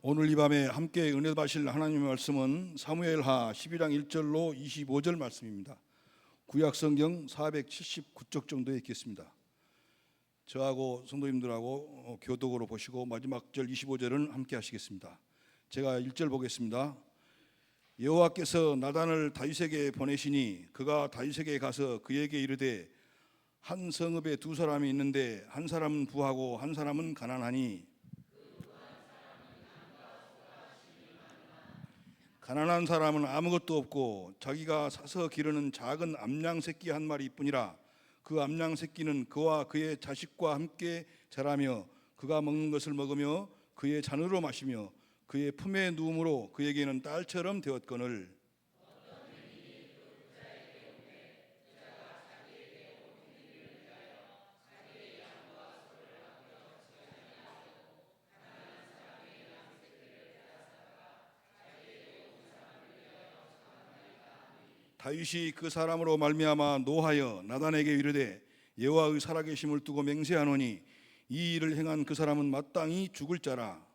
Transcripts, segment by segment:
오늘 이 밤에 함께 은혜 받으실 하나님의 말씀은 사무엘하 11장 1절로 25절 말씀입니다. 구약성경 479쪽 정도에 있겠습니다. 저하고 성도님들하고 교독으로 보시고 마지막 절 25절은 함께 하시겠습니다. 제가 1절 보겠습니다. 여호와께서 나단을 다윗에게 보내시니 그가 다윗에게 가서 그에게 이르되 한 성읍에 두 사람이 있는데 한 사람은 부하고 한 사람은 가난하니 가난한 사람은 아무것도 없고 자기가 사서 기르는 작은 암양 새끼 한 마리뿐이라. 그 암양 새끼는 그와 그의 자식과 함께 자라며 그가 먹는 것을 먹으며 그의 잔으로 마시며 그의 품에 누움으로 그에게는 딸처럼 되었거늘. 다윗이 그 사람으로 말미암아 노하여 나단에게 이르되 여호와의 살아계심을 두고 맹세하노니 이 일을 행한 그 사람은 마땅히 죽을 자라.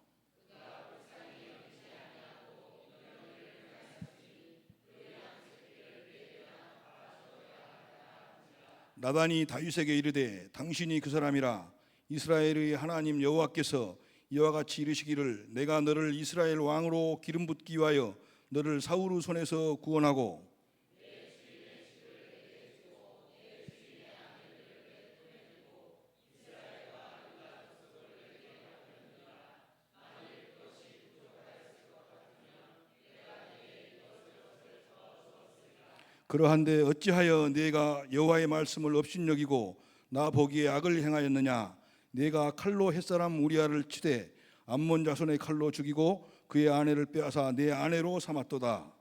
나단이 다윗에게 이르되 당신이 그 사람이라. 이스라엘의 하나님 여호와께서 이와 같이 이르시기를 내가 너를 이스라엘 왕으로 기름 붓기 위하여 너를 사울의 손에서 구원하고 그러한데 어찌하여 네가 여호와의 말씀을 업신여기고 나 보기에 악을 행하였느냐. 네가 칼로 햇사람 우리아를 치되 암몬 자손의 칼로 죽이고 그의 아내를 빼앗아 내 아내로 삼았도다.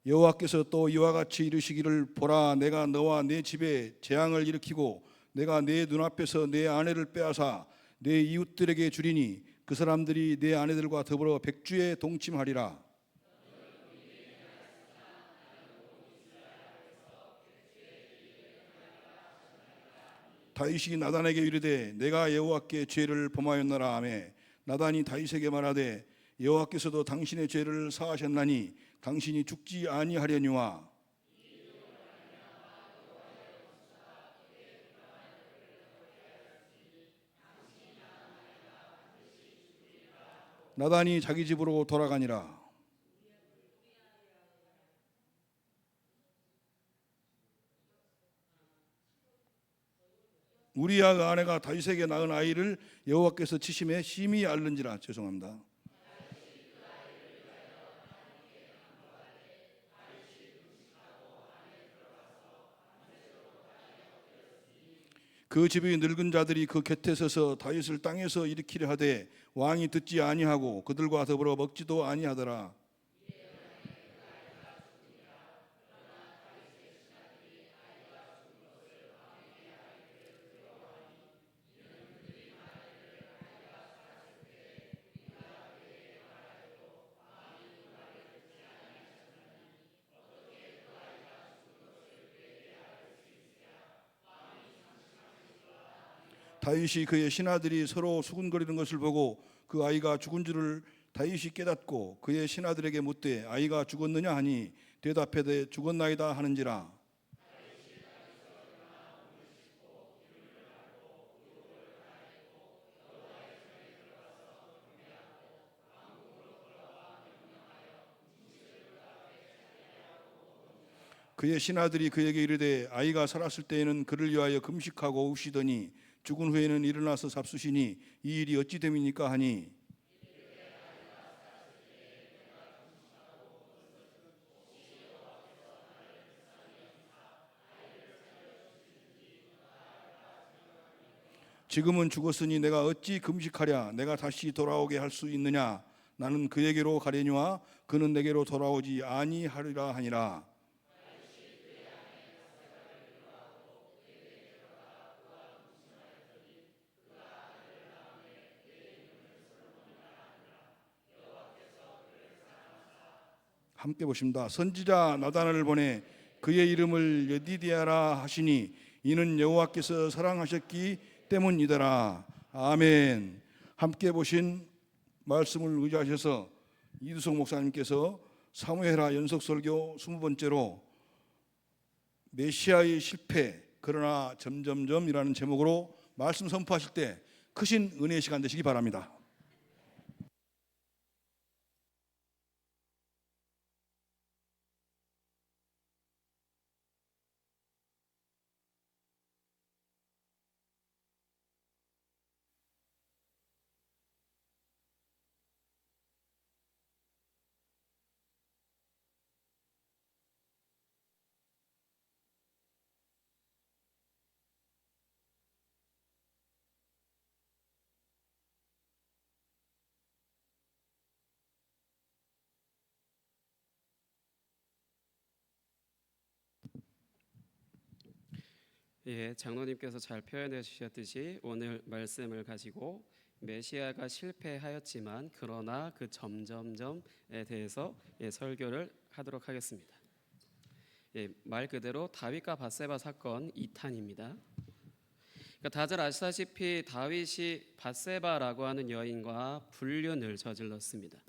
여호와께서 또 이와 같이 이르시기를 보라 내가 너와 내 집에 재앙을 일으키고 내가 내 눈앞에서 내 아내를 빼앗아 내 이웃들에게 주리니 그 사람들이 내 아내들과 더불어 백주에 동침하리라. 다윗이 나단에게 이르되 내가 여호와께 죄를 범하였노라 하매 나단이 다윗에게 말하되 여호와께서도 당신의 죄를 사하셨나니 당신이 죽지 아니하려니와. 나단이 자기 집으로 돌아가니라. 우리아의 아내가 다윗에게 낳은 아이를 여호와께서 치심에 심히 앓는지라. 죄송합니다. 그 집의 늙은 자들이 그 곁에 서서 다윗을 땅에서 일으키려 하되 왕이 듣지 아니하고 그들과 더불어 먹지도 아니하더라. 다윗이 그의 신하들이 서로 수군거리는 것을 보고 그 아이가 죽은 줄을 다윗이 깨닫고 그의 신하들에게 묻되 아이가 죽었느냐 하니 대답하되 죽었나이다 하는지라. 그의 신하들이 그에게 이르되 아이가 살았을 때에는 그를 위하여 금식하고 우시더니 죽은 후에는 일어나서 잡수시니 이 일이 어찌 됨이니까 하니 지금은 죽었으니 내가 어찌 금식하랴. 내가 다시 돌아오게 할 수 있느냐. 나는 그에게로 가려니와 그는 내게로 돌아오지 아니하리라 하니라. 함께 보십니다. 선지자 나단을 보내 그의 이름을 여디디아라 하시니 이는 여호와께서 사랑하셨기 때문이더라. 아멘. 함께 보신 말씀을 의지하셔서 이두석 목사님께서 사무엘하 연속설교 20번째로 메시아의 실패 그러나 점점점이라는 제목으로 말씀 선포하실 때 크신 은혜의 시간 되시기 바랍니다. 예, 장로님께서 잘 표현해 주셨듯이 오늘 말씀을 가지고 메시아가 실패하였지만 그러나 그 점점점에 대해서 설교를 하도록 하겠습니다. 말 그대로 다윗과 밧세바 사건 2탄입니다. 그러니까 다들 아시다시피 다윗이 밧세바라고 하는 여인과 불륜을 저질렀습니다.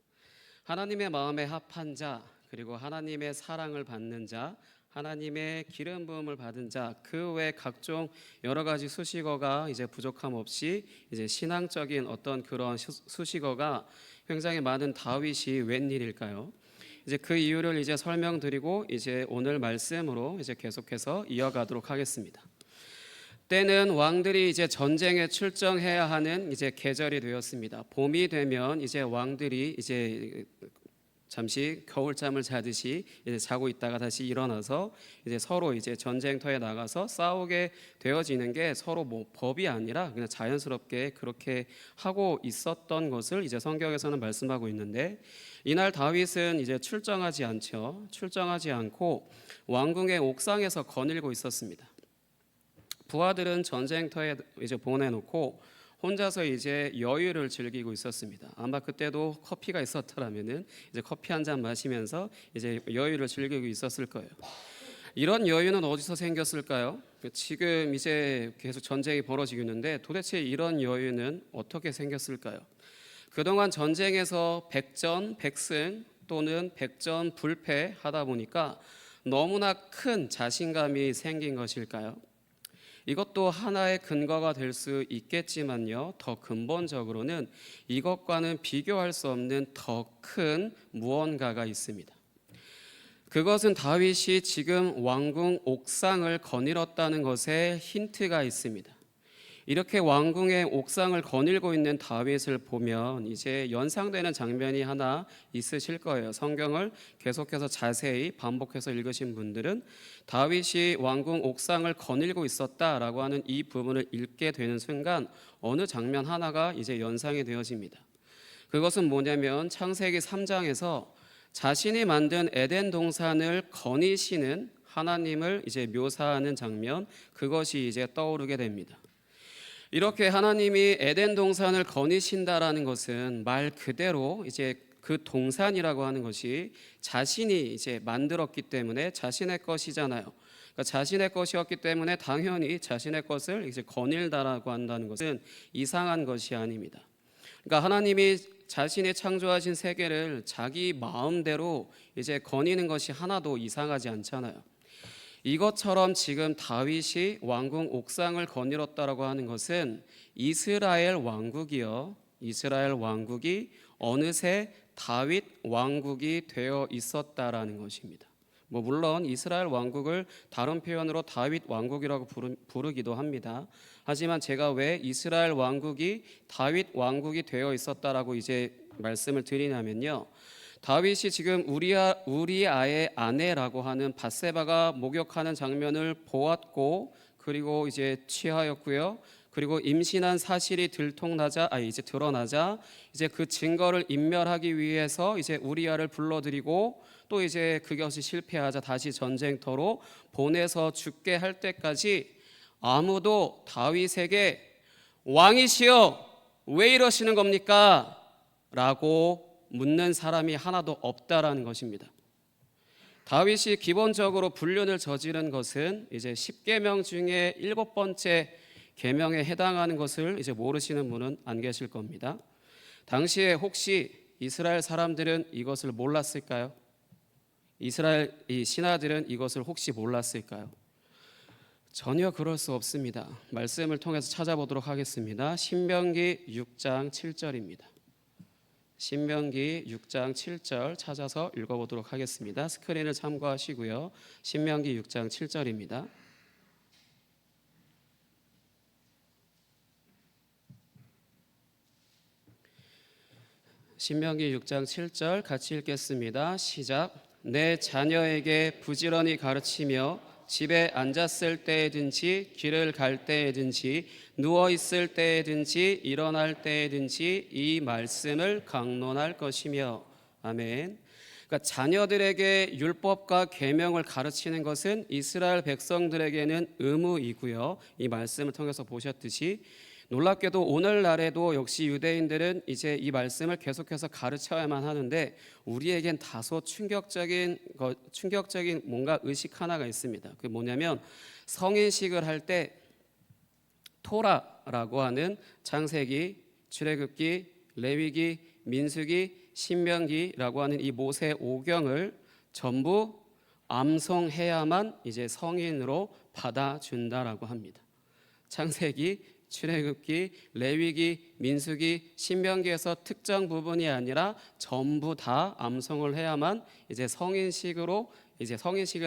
하나님의 마음에 합한 자, 그리고 하나님의 사랑을 받는 자, 하나님의 기름 부음을 받은 자, 그 외 각종 여러 가지 수식어가 이제 부족함 없이 이제 신앙적인 어떤 그런 수식어가 굉장히 많은 다윗이 웬일일까요? 이제 그 이유를 이제 설명드리고 이제 오늘 말씀으로 이제 계속해서 이어가도록 하겠습니다. 때는 왕들이 이제 전쟁에 출정해야 하는 이제 계절이 되었습니다. 봄이 되면 이제 왕들이 이제 잠시 겨울잠을 자듯이 이제 자고 있다가 다시 일어나서 이제 서로 이제 전쟁터에 나가서 싸우게 되어지는 게 서로 뭐 법이 아니라 그냥 자연스럽게 그렇게 하고 있었던 것을 이제 성경에서는 말씀하고 있는데, 이날 다윗은 이제 출정하지 않고 왕궁의 옥상에서 거닐고 있었습니다. 부하들은 전쟁터에 이제 보내놓고 혼자서 이제 여유를 즐기고 있었습니다. 아마 그때도 커피가 있었더라면은 이제 커피 한 잔 마시면서 이제 여유를 즐기고 있었을 거예요. 이런 여유는 어디서 생겼을까요? 지금 이제 계속 전쟁이 벌어지고 있는데 도대체 이런 여유는 어떻게 생겼을까요? 그동안 전쟁에서 백전백승 또는 백전불패하다 보니까 너무나 큰 자신감이 생긴 것일까요? 이것도 하나의 근거가 될 수 있겠지만요, 더 근본적으로는 이것과는 비교할 수 없는 더 큰 무언가가 있습니다. 그것은 다윗이 지금 왕궁 옥상을 거닐었다는 것에 힌트가 있습니다. 이렇게 왕궁의 옥상을 거닐고 있는 다윗을 보면 이제 연상되는 장면이 하나 있으실 거예요. 성경을 계속해서 자세히 반복해서 읽으신 분들은 다윗이 왕궁 옥상을 거닐고 있었다라고 하는 이 부분을 읽게 되는 순간 어느 장면 하나가 이제 연상이 되어집니다. 그것은 뭐냐면 창세기 3장에서 자신이 만든 에덴 동산을 거니시는 하나님을 이제 묘사하는 장면, 그것이 이제 떠오르게 됩니다. 이렇게 하나님이 에덴 동산을 거니신다라는 것은 말 그대로 이제 그 동산이라고 하는 것이 자신이 이제 만들었기 때문에 자신의 것이잖아요. 그러니까 자신의 것이었기 때문에 당연히 자신의 것을 이제 거닐다라고 한다는 것은 이상한 것이 아닙니다. 그러니까 하나님이 자신이 창조하신 세계를 자기 마음대로 이제 거니는 것이 하나도 이상하지 않잖아요. 이것처럼 지금 다윗이 왕궁 옥상을 거닐었다라고 하는 것은 이스라엘 왕국이 어느새 다윗 왕국이 되어 있었다라는 것입니다. 물론 이스라엘 왕국을 다른 표현으로 다윗 왕국이라고 부르기도 합니다. 하지만 제가 왜 이스라엘 왕국이 다윗 왕국이 되어 있었다라고 이제 말씀을 드리냐면요, 다윗이 지금 우리아의 아내라고 하는 밧세바가 목욕하는 장면을 보았고, 그리고 이제 취하였고요. 그리고 임신한 사실이 드러나자 이제 그 증거를 인멸하기 위해서 이제 우리아를 불러들이고, 또 이제 그것이 실패하자 다시 전쟁터로 보내서 죽게 할 때까지 아무도 다윗에게 왕이시여 왜 이러시는 겁니까? 라고 묻는 사람이 하나도 없다라는 것입니다. 다윗이 기본적으로 불륜을 저지른 것은 이제 10계명 중에 7번째 계명에 해당하는 것을 이제 모르시는 분은 안 계실 겁니다. 당시에 혹시 이스라엘 사람들은 이것을 몰랐을까요? 이스라엘 이 신하들은 이것을 혹시 몰랐을까요? 전혀 그럴 수 없습니다. 말씀을 통해서 찾아보도록 하겠습니다. 신명기 6장 7절입니다. 신명기 6장 7절 찾아서 읽어보도록 하겠습니다. 스크린을 참고하시고요. 신명기 6장 7절입니다. 신명기 6장 7절 같이 읽겠습니다. 시작. 내 자녀에게 부지런히 가르치며 집에 앉았을 때에든지 길을 갈 때에든지 누워 있을 때에든지 일어날 때에든지 이 말씀을 강론할 것이며. 아멘. 그러니까 자녀들에게 율법과 계명을 가르치는 것은 이스라엘 백성들에게는 의무이고요. 이 말씀을 통해서 보셨듯이 놀랍게도 오늘날에도 역시 유대인들은 이제 이 말씀을 계속해서 가르쳐야만 하는데 우리에겐 다소 충격적인 뭔가 의식 하나가 있습니다. 그게 뭐냐면 성인식을 할 때 토라라고 하는 창세기, 출애굽기, 레위기, 민수기, 신명기라고 하는 이 모세 오경을 전부 암송해야만 이제 성인으로 받아준다라고 합니다. 창세기, 출애굽기, 레위기, 민수기, 신명기에서 특정 부분이 아니라 전부 다 암송을 해야만 이제 성인식을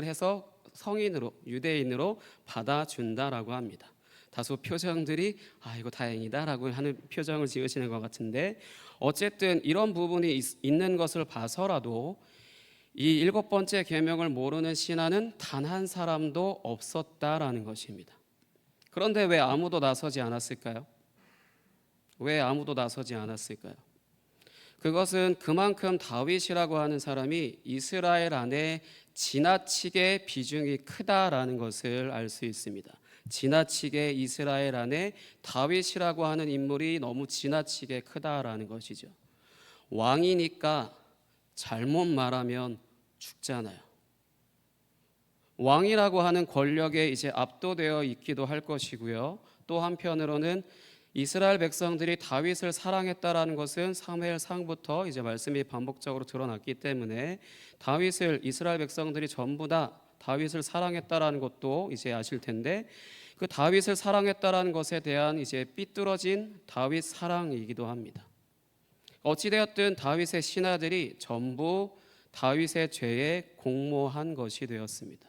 해서 성인으로 유대인으로 받아준다라고 합니다. 다소 표정들이 이거 다행이다라고 하는 표정을 지으시는 것 같은데 어쨌든 이런 부분이 있는 것을 봐서라도 이 7번째 계명을 모르는 신하는 단 한 사람도 없었다라는 것입니다. 그런데 왜 아무도 나서지 않았을까요? 왜 아무도 나서지 않았을까요? 그것은 그만큼 다윗이라고 하는 사람이 이스라엘 안에 지나치게 비중이 크다라는 것을 알 수 있습니다. 지나치게 이스라엘 안에 다윗이라고 하는 인물이 너무 지나치게 크다라는 것이죠. 왕이니까 잘못 말하면 죽잖아요. 왕이라고 하는 권력에 이제 압도되어 있기도 할 것이고요. 또 한편으로는 이스라엘 백성들이 다윗을 사랑했다라는 것은 사무엘상부터 이제 말씀이 반복적으로 드러났기 때문에 이스라엘 백성들이 전부 다 다윗을 사랑했다라는 것도 이제 아실 텐데 그 다윗을 사랑했다라는 것에 대한 이제 삐뚤어진 다윗 사랑이기도 합니다. 어찌되었든 다윗의 신하들이 전부 다윗의 죄에 공모한 것이 되었습니다.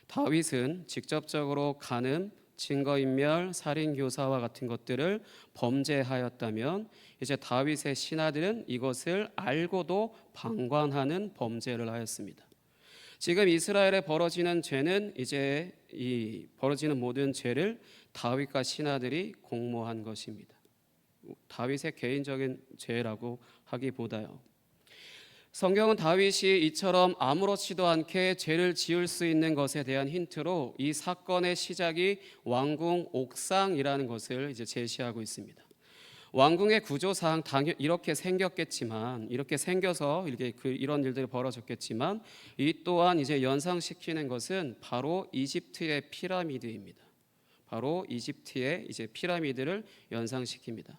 다윗은 직접적으로 간음, 증거인멸, 살인교사와 같은 것들을 범죄하였다면 이제 다윗의 신하들은 이것을 알고도 방관하는 범죄를 하였습니다. 지금 이스라엘에 벌어지는 죄는 이제 이 벌어지는 모든 죄를 다윗과 신하들이 공모한 것입니다. 다윗의 개인적인 죄라고 하기보다요. 성경은 다윗이 이처럼 아무렇지도 않게 죄를 지을 수 있는 것에 대한 힌트로 이 사건의 시작이 왕궁 옥상이라는 것을 이제 제시하고 있습니다. 왕궁의 구조상 이렇게 생겼겠지만 이렇게 생겨서 이런 일들이 벌어졌겠지만 이 또한 이제 연상시키는 것은 바로 이집트의 피라미드입니다. 바로 이집트의 이제 피라미드를 연상시킵니다.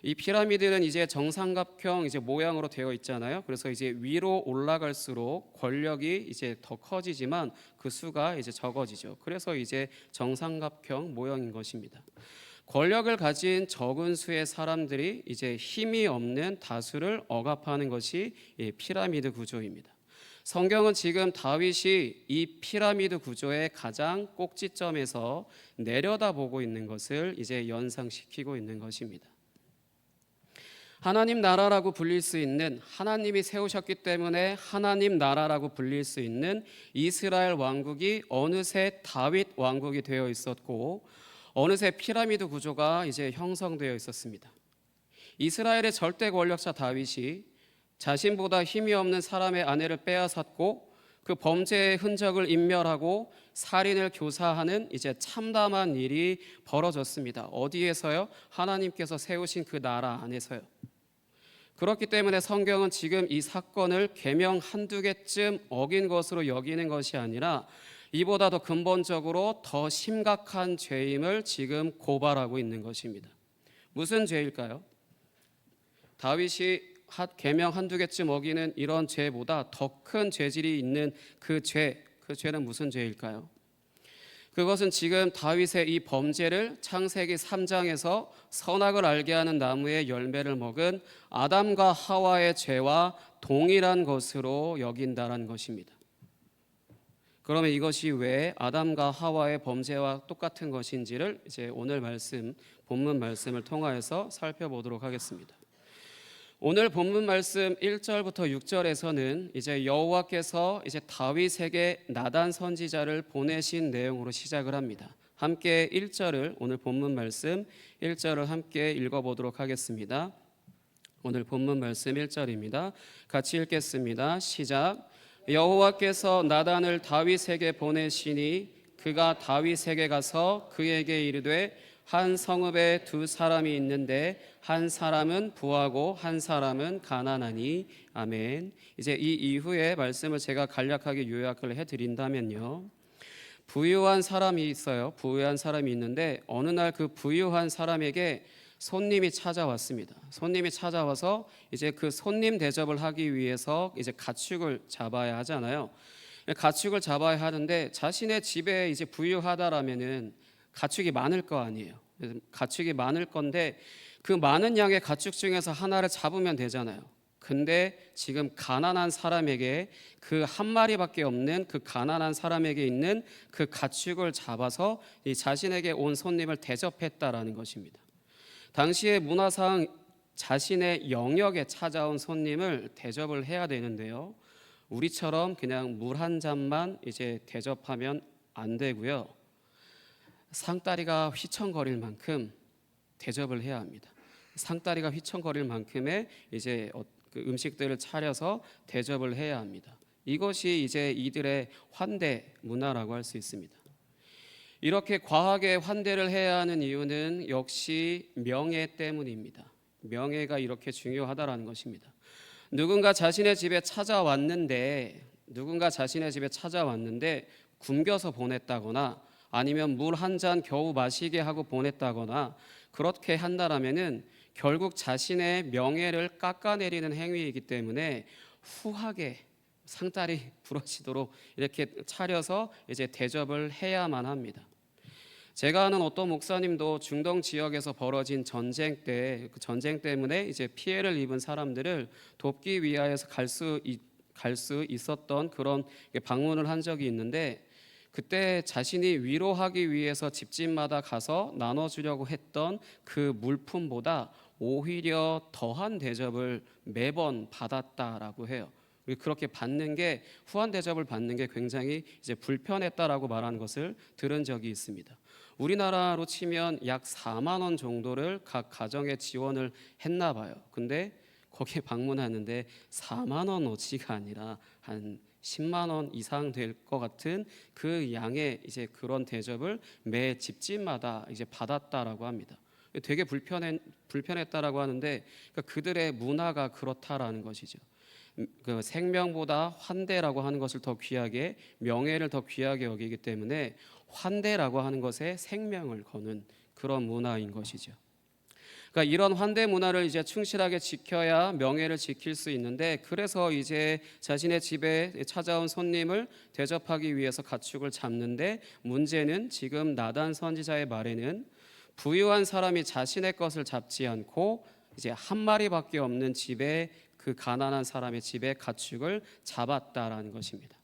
이 피라미드는 이제 정삼각형 이제 모양으로 되어 있잖아요. 그래서 이제 위로 올라갈수록 권력이 이제 더 커지지만 그 수가 이제 적어지죠. 그래서 이제 정삼각형 모양인 것입니다. 권력을 가진 적은 수의 사람들이 이제 힘이 없는 다수를 억압하는 것이 이 피라미드 구조입니다. 성경은 지금 다윗이 이 피라미드 구조의 가장 꼭지점에서 내려다보고 있는 것을 이제 연상시키고 있는 것입니다. 하나님 나라라고 불릴 수 있는, 하나님이 세우셨기 때문에 하나님 나라라고 불릴 수 있는 이스라엘 왕국이 어느새 다윗 왕국이 되어 있었고 어느새 피라미드 구조가 이제 형성되어 있었습니다. 이스라엘의 절대 권력자 다윗이 자신보다 힘이 없는 사람의 아내를 빼앗았고 그 범죄의 흔적을 인멸하고 살인을 교사하는 이제 참담한 일이 벌어졌습니다. 어디에서요? 하나님께서 세우신 그 나라 안에서요. 그렇기 때문에 성경은 지금 이 사건을 계명 한두 개쯤 어긴 것으로 여기는 것이 아니라 이보다 더 근본적으로 더 심각한 죄임을 지금 고발하고 있는 것입니다. 무슨 죄일까요? 다윗이 계명 한두 개쯤 어기는 이런 죄보다 더 큰 죄질이 있는 그 죄는 무슨 죄일까요? 그것은 지금 다윗의 이 범죄를 창세기 3장에서 선악을 알게 하는 나무의 열매를 먹은 아담과 하와의 죄와 동일한 것으로 여긴다라는 것입니다. 그러면 이것이 왜 아담과 하와의 범죄와 똑같은 것인지를 이제 오늘 본문 말씀을 통하여서 살펴보도록 하겠습니다. 오늘 본문 말씀 1절부터 6절에서는 이제 여호와께서 이제 다윗에게 나단 선지자를 보내신 내용으로 시작을 합니다. 함께 1절을 오늘 본문 말씀 1절을 함께 읽어보도록 하겠습니다. 오늘 본문 말씀 1절입니다. 같이 읽겠습니다. 시작. 여호와께서 나단을 다윗에게 보내시니 그가 다윗에게 가서 그에게 이르되 한 성읍에 두 사람이 있는데 한 사람은 부하고 한 사람은 가난하니. 아멘. 이제 이 이후의 말씀을 제가 간략하게 요약을 해드린다면요, 부유한 사람이 있어요. 부유한 사람이 있는데 어느 날 그 부유한 사람에게 손님이 찾아왔습니다. 손님이 찾아와서 이제 그 손님 대접을 하기 위해서 이제 가축을 잡아야 하잖아요. 가축을 잡아야 하는데 자신의 집에 이제 부유하다라면은 가축이 많을 거 아니에요. 가축이 많을 건데 그 많은 양의 가축 중에서 하나를 잡으면 되잖아요. 근데 지금 가난한 사람에게 그 한 마리밖에 없는 그 가난한 사람에게 있는 그 가축을 잡아서 이 자신에게 온 손님을 대접했다라는 것입니다. 당시의 문화상 자신의 영역에 찾아온 손님을 대접을 해야 되는데요, 우리처럼 그냥 물 한 잔만 이제 대접하면 안 되고요, 상다리가 휘청거릴 만큼 대접을 해야 합니다. 상다리가 휘청거릴 만큼의 이제 그 음식들을 차려서 대접을 해야 합니다. 이것이 이제 이들의 환대 문화라고 할 수 있습니다. 이렇게 과하게 환대를 해야 하는 이유는 역시 명예 때문입니다. 명예가 이렇게 중요하다라는 것입니다. 누군가 자신의 집에 찾아왔는데 굶겨서 보냈다거나 아니면 물 한 잔 겨우 마시게 하고 보냈다거나 그렇게 한다라면은 결국 자신의 명예를 깎아내리는 행위이기 때문에 후하게 상다리 부러지도록 이렇게 차려서 이제 대접을 해야만 합니다. 제가 아는 어떤 목사님도 중동 지역에서 벌어진 전쟁 때 그 전쟁 때문에 이제 피해를 입은 사람들을 돕기 위하여서 갈 수 있었던 그런 방문을 한 적이 있는데, 그때 자신이 위로하기 위해서 집집마다 가서 나눠주려고 했던 그 물품보다 오히려 더한 대접을 매번 받았다라고 해요. 그렇게 받는 게, 후한 대접을 받는 게 굉장히 이제 불편했다라고 말하는 것을 들은 적이 있습니다. 우리나라로 치면 약 4만 원 정도를 각 가정에 지원을 했나 봐요. 근데 거기에 방문하는데 4만 원어치가 아니라 한 10만 원 이상 될 것 같은 그 양의 이제 그런 대접을 매 집집마다 이제 받았다라고 합니다. 되게 불편했다라고 하는데, 그러니까 그들의 문화가 그렇다라는 것이죠. 그 생명보다 환대라고 하는 것을 더 귀하게, 명예를 더 귀하게 여기기 때문에 환대라고 하는 것에 생명을 거는 그런 문화인 것이죠. 그러니까 이런 환대 문화를 이제 충실하게 지켜야 명예를 지킬 수 있는데, 그래서 이제 자신의 집에 찾아온 손님을 대접하기 위해서 가축을 잡는데, 문제는 지금 나단 선지자의 말에는 부유한 사람이 자신의 것을 잡지 않고 이제 한 마리밖에 없는 집에, 그 가난한 사람의 집에 가축을 잡았다라는 것입니다.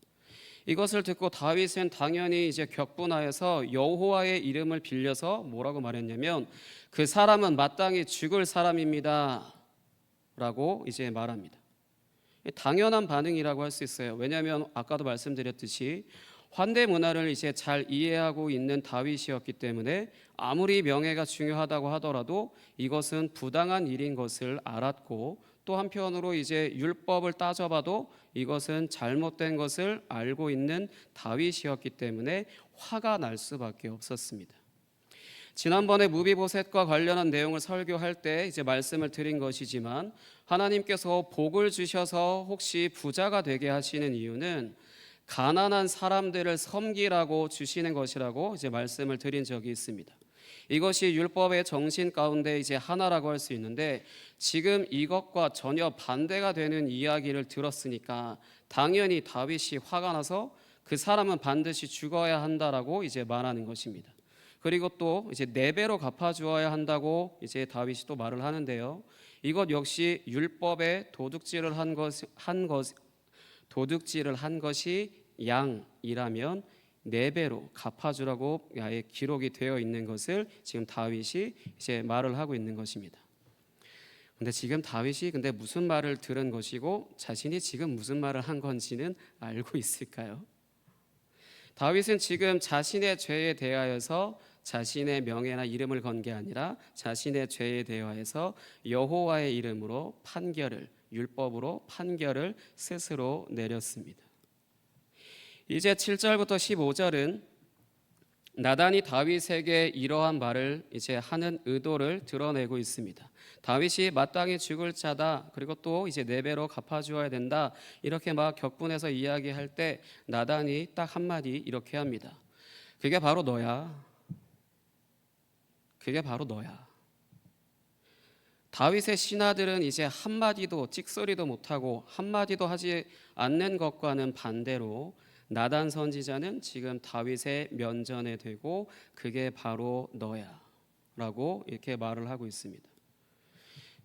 이것을 듣고 다윗은 당연히 이제 격분하여서 여호와의 이름을 빌려서 뭐라고 말했냐면, 그 사람은 마땅히 죽을 사람입니다 라고 이제 말합니다. 당연한 반응이라고 할 수 있어요. 왜냐하면 아까도 말씀드렸듯이 환대 문화를 이제 잘 이해하고 있는 다윗이었기 때문에 아무리 명예가 중요하다고 하더라도 이것은 부당한 일인 것을 알았고, 또 한편으로 이제 율법을 따져봐도 이것은 잘못된 것을 알고 있는 다윗이었기 때문에 화가 날 수밖에 없었습니다. 지난번에 무비보셋과 관련한 내용을 설교할 때 이제 말씀을 드린 것이지만, 하나님께서 복을 주셔서 혹시 부자가 되게 하시는 이유는 가난한 사람들을 섬기라고 주시는 것이라고 이제 말씀을 드린 적이 있습니다. 이것이 율법의 정신 가운데 이제 하나라고 할 수 있는데, 지금 이것과 전혀 반대가 되는 이야기를 들었으니까 당연히 다윗이 화가 나서 그 사람은 반드시 죽어야 한다라고 이제 말하는 것입니다. 그리고 또 이제 4배로 갚아 주어야 한다고 이제 다윗이 또 말을 하는데요. 이것 역시 율법에 도둑질을 한 것이 양이라면 4배로 갚아주라고 아예 기록이 되어 있는 것을 지금 다윗이 이제 말을 하고 있는 것입니다. 근데 지금 다윗이 무슨 말을 들은 것이고 자신이 지금 무슨 말을 한 건지는 알고 있을까요? 다윗은 지금 자신의 죄에 대하여서 자신의 명예나 이름을 건 게 아니라 자신의 죄에 대하여서 여호와의 이름으로 율법으로 판결을 스스로 내렸습니다. 이제 7절부터 15절은 나단이 다윗에게 이러한 말을 이제 하는 의도를 드러내고 있습니다. 다윗이 마땅히 죽을 자다, 그리고 또 이제 4배로 갚아주어야 된다, 이렇게 막 격분해서 이야기할 때 나단이 딱 한마디 이렇게 합니다. 그게 바로 너야. 그게 바로 너야. 다윗의 신하들은 이제 한마디도 찍소리도 못하고 한마디도 하지 않는 것과는 반대로 나단 선지자는 지금 다윗의 면전에 대고 그게 바로 너야 라고 이렇게 말을 하고 있습니다.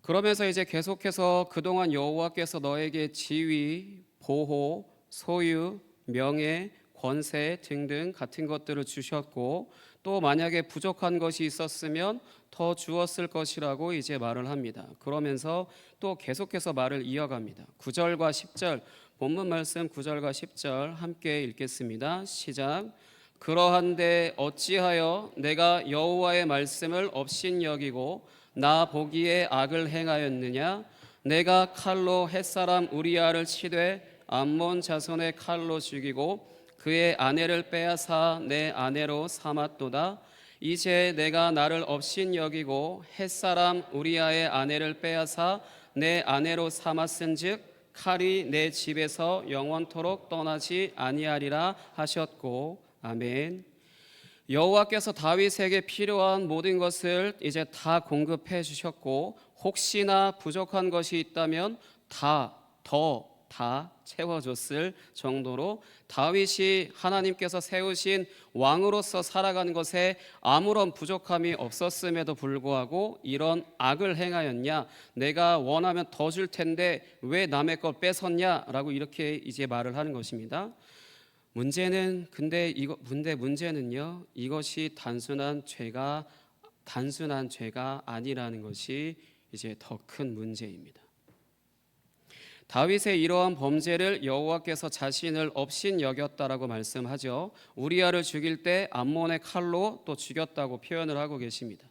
그러면서 이제 계속해서 그동안 여호와께서 너에게 지위, 보호, 소유, 명예, 권세 등등 같은 것들을 주셨고, 또 만약에 부족한 것이 있었으면 더 주었을 것이라고 이제 말을 합니다. 그러면서 또 계속해서 말을 이어갑니다. 9절과 10절, 본문 말씀 9절과 10절 함께 읽겠습니다. 시작. 그러한데 어찌하여 내가 여호와의 말씀을 업신여기고 나 보기에 악을 행하였느냐? 내가 칼로 햇사람 우리아를 치되 암몬 자손의 칼로 죽이고 그의 아내를 빼앗아 내 아내로 삼았도다. 이제 내가 나를 업신여기고 햇사람 우리아의 아내를 빼앗아 내 아내로 삼았은즉 칼이 내 집에서 영원토록 떠나지 아니하리라 하셨고. 아멘. 여호와께서 다윗에게 필요한 모든 것을 이제 다 공급해 주셨고, 혹시나 부족한 것이 있다면 다 채워줬을 정도로 다윗이 하나님께서 세우신 왕으로서 살아가는 것에 아무런 부족함이 없었음에도 불구하고 이런 악을 행하였냐? 내가 원하면 더 줄 텐데 왜 남의 걸 뺏었냐라고 이렇게 이제 말을 하는 것입니다. 문제는요, 이것이 단순한 죄가 아니라는 것이 이제 더 큰 문제입니다. 다윗의 이러한 범죄를 여호와께서 자신을 업신여겼다라고 말씀하죠. 우리아를 죽일 때 암몬의 칼로 또 죽였다고 표현을 하고 계십니다.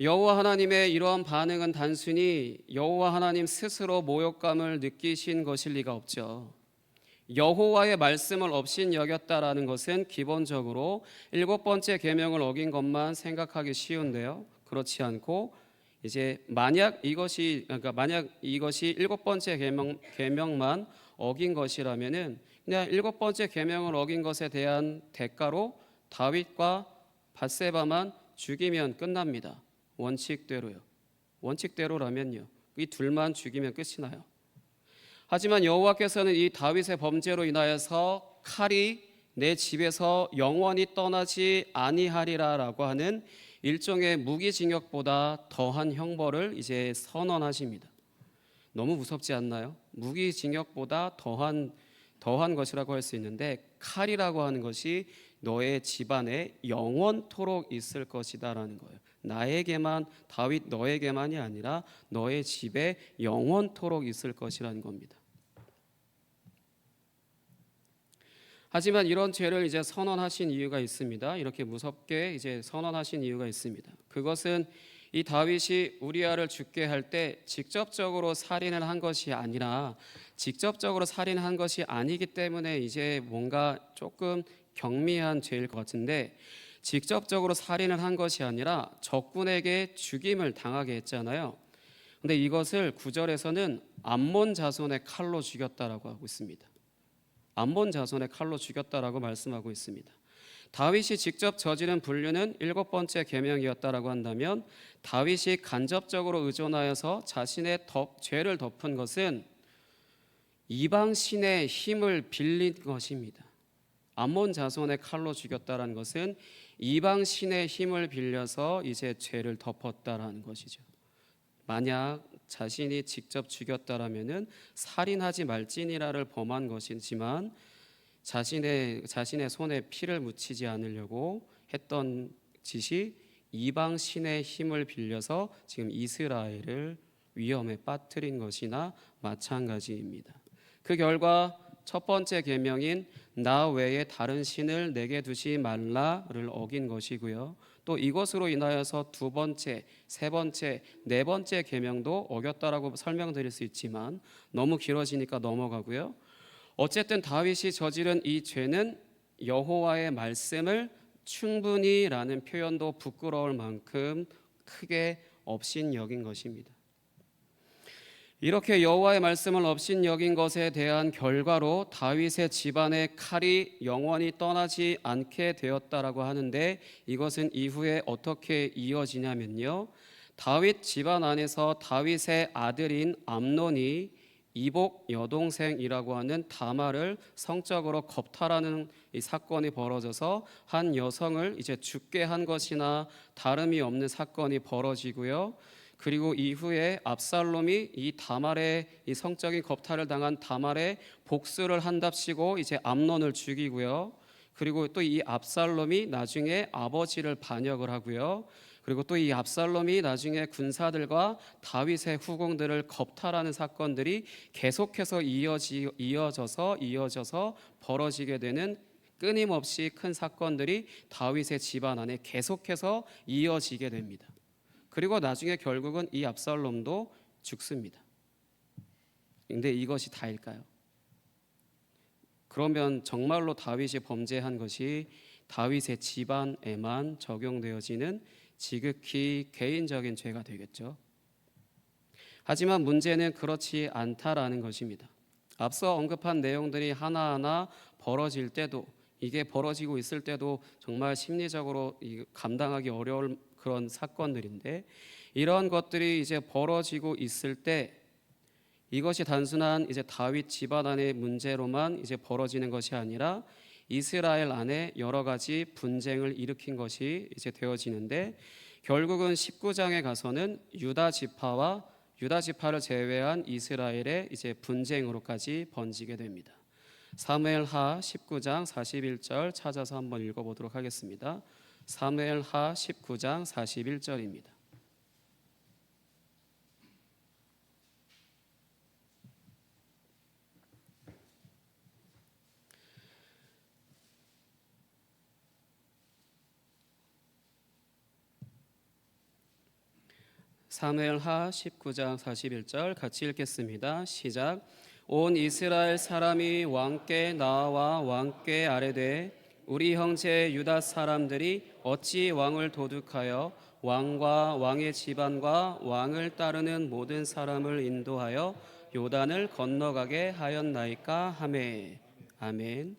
여호와 하나님의 이러한 반응은 단순히 여호와 하나님 스스로 모욕감을 느끼신 것일 리가 없죠. 여호와의 말씀을 업신여겼다라는 것은 기본적으로 7번째 계명을 어긴 것만 생각하기 쉬운데요. 그렇지 않고 이제 만약 이것이 7번째 계명만 어긴 것이라면은 그냥 7번째 계명을 어긴 것에 대한 대가로 다윗과 밧세바만 죽이면 끝납니다. 원칙대로요. 원칙대로라면요. 이 둘만 죽이면 끝이 나요. 하지만 여호와께서는 이 다윗의 범죄로 인하여서 칼이 내 집에서 영원히 떠나지 아니하리라라고 하는 일종의 무기징역보다 더한 형벌을 이제 선언하십니다. 너무 무섭지 않나요? 무기징역보다 더한 것이라고 할 수 있는데, 칼이라고 하는 것이 너의 집안에 영원토록 있을 것이다라는 거예요. 나에게만, 다윗 너에게만이 아니라 너의 집에 영원토록 있을 것이라는 겁니다. 하지만 이런 죄를 이제 선언하신 이유가 있습니다. 이렇게 무섭게 이제 선언하신 이유가 있습니다. 그것은 이 다윗이 우리아를 죽게 할 때 직접적으로 살인을 한 것이 아니라, 직접적으로 살인한 것이 아니기 때문에 이제 뭔가 조금 경미한 죄일 것 같은데, 직접적으로 살인을 한 것이 아니라 적군에게 죽임을 당하게 했잖아요. 근데 이것을 9절에서는 암몬 자손의 칼로 죽였다라고 하고 있습니다. 암몬 자손의 칼로 죽였다라고 말씀하고 있습니다. 다윗이 직접 저지른 분류는 7번째 계명이었다라고 한다면 다윗이 간접적으로 의존하여서 자신의 죄를 덮은 것은 이방 신의 힘을 빌린 것입니다. 암몬 자손의 칼로 죽였다라는 것은 이방 신의 힘을 빌려서 이제 죄를 덮었다라는 것이죠. 만약 자신이 직접 죽였다라면은 살인하지 말지니라를 범한 것이지만 자신의 손에 피를 묻히지 않으려고 했던 짓이 이방 신의 힘을 빌려서 지금 이스라엘을 위험에 빠뜨린 것이나 마찬가지입니다. 그 결과 첫 번째 계명인 나 외에 다른 신을 내게 두지 말라를 어긴 것이고요. 또 이것으로 인하여서 두 번째, 세 번째, 네 번째 계명도 어겼다라고 설명드릴 수 있지만 너무 길어지니까 넘어가고요. 어쨌든 다윗이 저지른 이 죄는 여호와의 말씀을 충분히라는 표현도 부끄러울 만큼 크게 업신여긴 것입니다. 이렇게 여호와의 말씀을 업신여긴 것에 대한 결과로 다윗의 집안의 칼이 영원히 떠나지 않게 되었다라고 하는데 이것은 이후에 어떻게 이어지냐면요. 다윗 집안 안에서 다윗의 아들인 암논이 이복 여동생이라고 하는 다말을 성적으로 겁탈하는 이 사건이 벌어져서 한 여성을 이제 죽게 한 것이나 다름이 없는 사건이 벌어지고요. 그리고 이후에 압살롬이 이 다말의 이 성적인 겁탈을 당한 다말의 복수를 한답시고 이제 암논을 죽이고요. 그리고 또 이 압살롬이 나중에 아버지를 반역을 하고요. 그리고 또 이 압살롬이 나중에 군사들과 다윗의 후궁들을 겁탈하는 사건들이 계속해서 이어져서 벌어지게 되는 끊임없이 큰 사건들이 다윗의 집안 안에 계속해서 이어지게 됩니다. 그리고 나중에 결국은 이 압살롬도 죽습니다. 근데 이것이 다일까요? 그러면 정말로 다윗이 범죄한 것이 다윗의 집안에만 적용되어지는 지극히 개인적인 죄가 되겠죠. 하지만 문제는 그렇지 않다라는 것입니다. 앞서 언급한 내용들이 하나하나 벌어질 때도 이게 벌어지고 있을 때도 정말 심리적으로 감당하기 어려울 그런 사건들인데 이러한 것들이 이제 벌어지고 있을 때 이것이 단순한 이제 다윗 집안 안의 문제로만 이제 벌어지는 것이 아니라 이스라엘 안에 여러 가지 분쟁을 일으킨 것이 이제 되어지는데 결국은 19장에 가서는 유다 지파를 제외한 이스라엘의 이제 분쟁으로까지 번지게 됩니다. 사무엘하 19장 41절 찾아서 한번 읽어보도록 하겠습니다. 사무엘하 19장 41절입니다. 사무엘하 19장 41절 같이 읽겠습니다. 시작. 온 이스라엘 사람이 왕께 나와 왕께 아뢰되 우리 형제 유다 사람들이 어찌 왕을 도둑하여 왕과 왕의 집안과 왕을 따르는 모든 사람을 인도하여 요단을 건너가게 하였나이까 하매. 아멘.